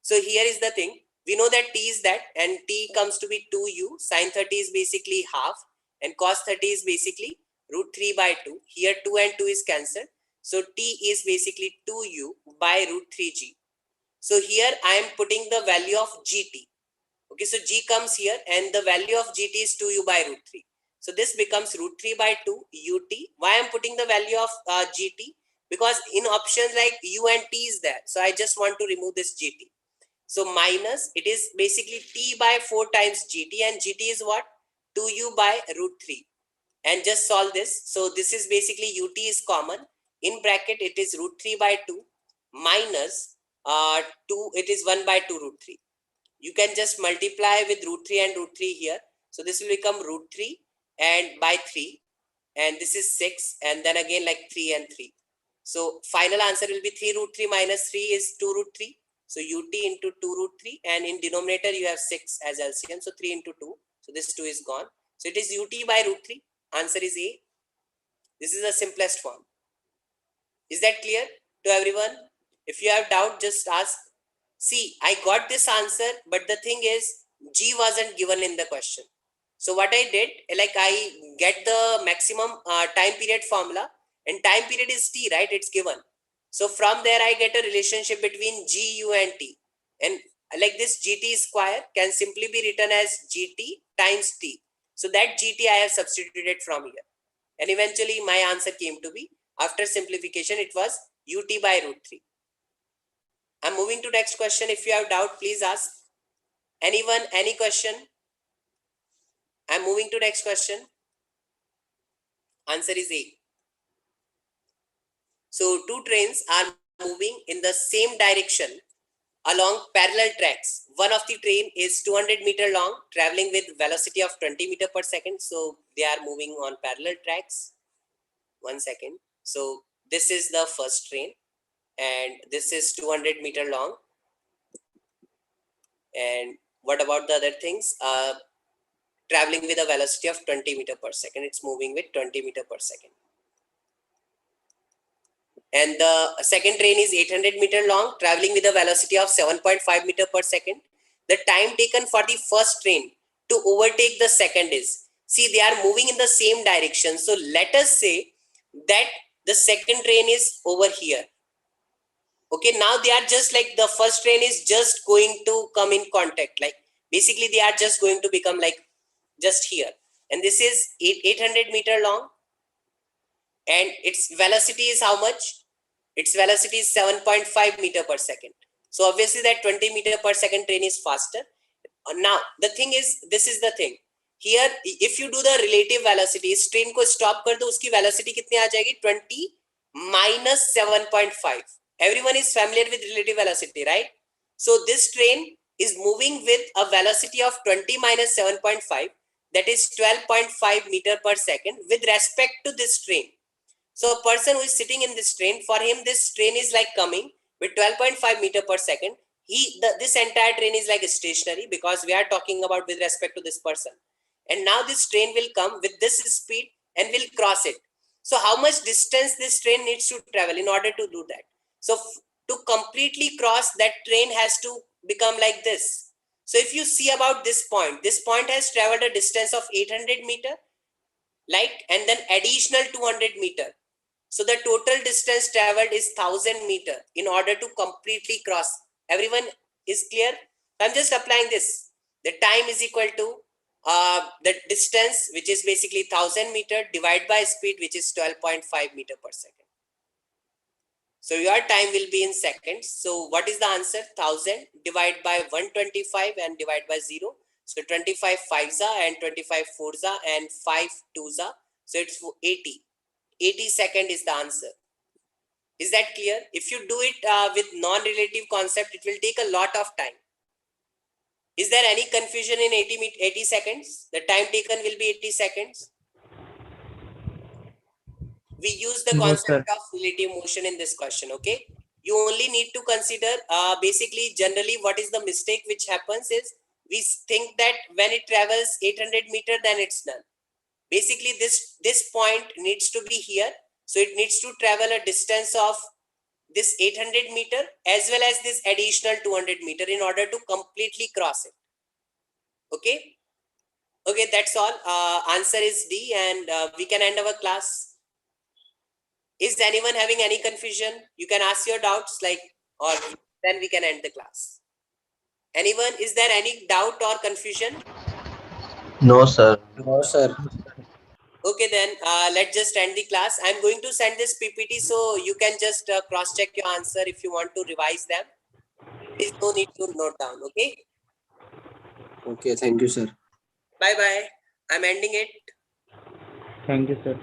So here is the thing. We know that T is that and T comes to be 2u. Sin 30 is basically half and cos 30 is basically root 3 by 2. Here 2 and 2 is cancelled. So T is basically 2u by root 3g. So here I am putting the value of gt. Okay, so g comes here and the value of gt is 2u by root 3. So this becomes root 3 by 2 ut. Why I am putting the value of gt? Because in options like u and t is there. So I just want to remove this gt. So minus, it is basically t by 4 times gt and gt is what? 2u by root 3. And just solve this. So this is basically ut is common. In bracket, it is root 3 by 2 minus 2, it is 1 by 2 root 3. You can just multiply with root 3 and root 3 here. So this will become root 3 and by 3. And this is 6 and then again like 3 and 3. So final answer will be 3 root 3 minus 3 is 2 root 3. So ut into 2 root 3 and in denominator you have 6 as LCM. So 3 into 2. So this 2 is gone. So it is ut by root 3. Answer is A. This is the simplest form. Is that clear to everyone? If you have doubt, just ask. See, I got this answer, but the thing is, G wasn't given in the question. So what I did, like I get the maximum time period formula and time period is T, right? It's given. So from there, I get a relationship between G, U and T. And like this GT square can simply be written as GT times T. So that GT I have substituted from here. And eventually my answer came to be, after simplification, it was ut by root 3. I'm moving to next question. If you have doubt, please ask. Anyone, any question? I'm moving to next question. Answer is A. So two trains are moving in the same direction along parallel tracks. One of the train is 200 meter long, traveling with velocity of 20 meter per second. So they are moving on parallel tracks. 1 second. So this is the first train and this is 200 meter long. And what about the other things? Traveling with a velocity of 20 meter per second. It's moving with 20 meter per second. And the second train is 800 meter long, traveling with a velocity of 7.5 meter per second. The time taken for the first train to overtake the second is, see, they are moving in the same direction. So let us say that the second train is over here. Okay, now they are just like the first train is just going to come in contact. Like basically they are just going to become like just here. And this is 800 meter long. And its velocity is how much? Its velocity is 7.5 meter per second. So obviously that 20 meter per second train is faster. Now the thing is, this is the thing. Here, if you do the relative velocity, इस train को stop कर दो, उसकी velocity कितनी आ जाएगी? 20 minus 7.5. Everyone is familiar with relative velocity, right? So this train is moving with a velocity of 20 minus 7.5, that is 12.5 meter per second with respect to this train. So a person who is sitting in this train, for him this train is like coming with 12.5 meter per second. This entire train is like stationary because we are talking about with respect to this person. And now this train will come with this speed and will cross it. So how much distance this train needs to travel in order to do that? So to completely cross, that train has to become like this. So if you see about this point has traveled a distance of 800 meter, like, and then additional 200 meter. So the total distance traveled is 1000 meter in order to completely cross. Everyone is clear? I'm just applying this. The time is equal to the distance, which is basically 1000 meter, divided by speed, which is 12.5 meter per second. So your time will be in seconds. So what is the answer? 1000 divided by 125 and divided by 0. So 25 5s and 25 4s and 5 2s. So it's 80. 80 second is the answer. Is that clear? If you do it with non-relative concept, it will take a lot of time. Is there any confusion in 80 seconds? The time taken will be 80 seconds. We use the No, concept sir. of relative motion in this question, okay? You only need to consider, basically, generally what is the mistake which happens is, we think that when it travels 800 meter, then it's done. Basically, this point needs to be here. So it needs to travel a distance of this 800 meter as well as this additional 200 meter in order to completely cross it. Okay. Okay, that's all. Answer is D, and we can end our class. Is anyone having any confusion? You can ask your doubts, like, or then we can end the class. Anyone? Is there any doubt or confusion? No, sir. No, sir. Okay, then let's just end the class. I'm going to send this PPT so you can just cross-check your answer if you want to revise them. There is no need to note down, okay? Okay, thank you, sir. Bye-bye. I'm ending it. Thank you, sir.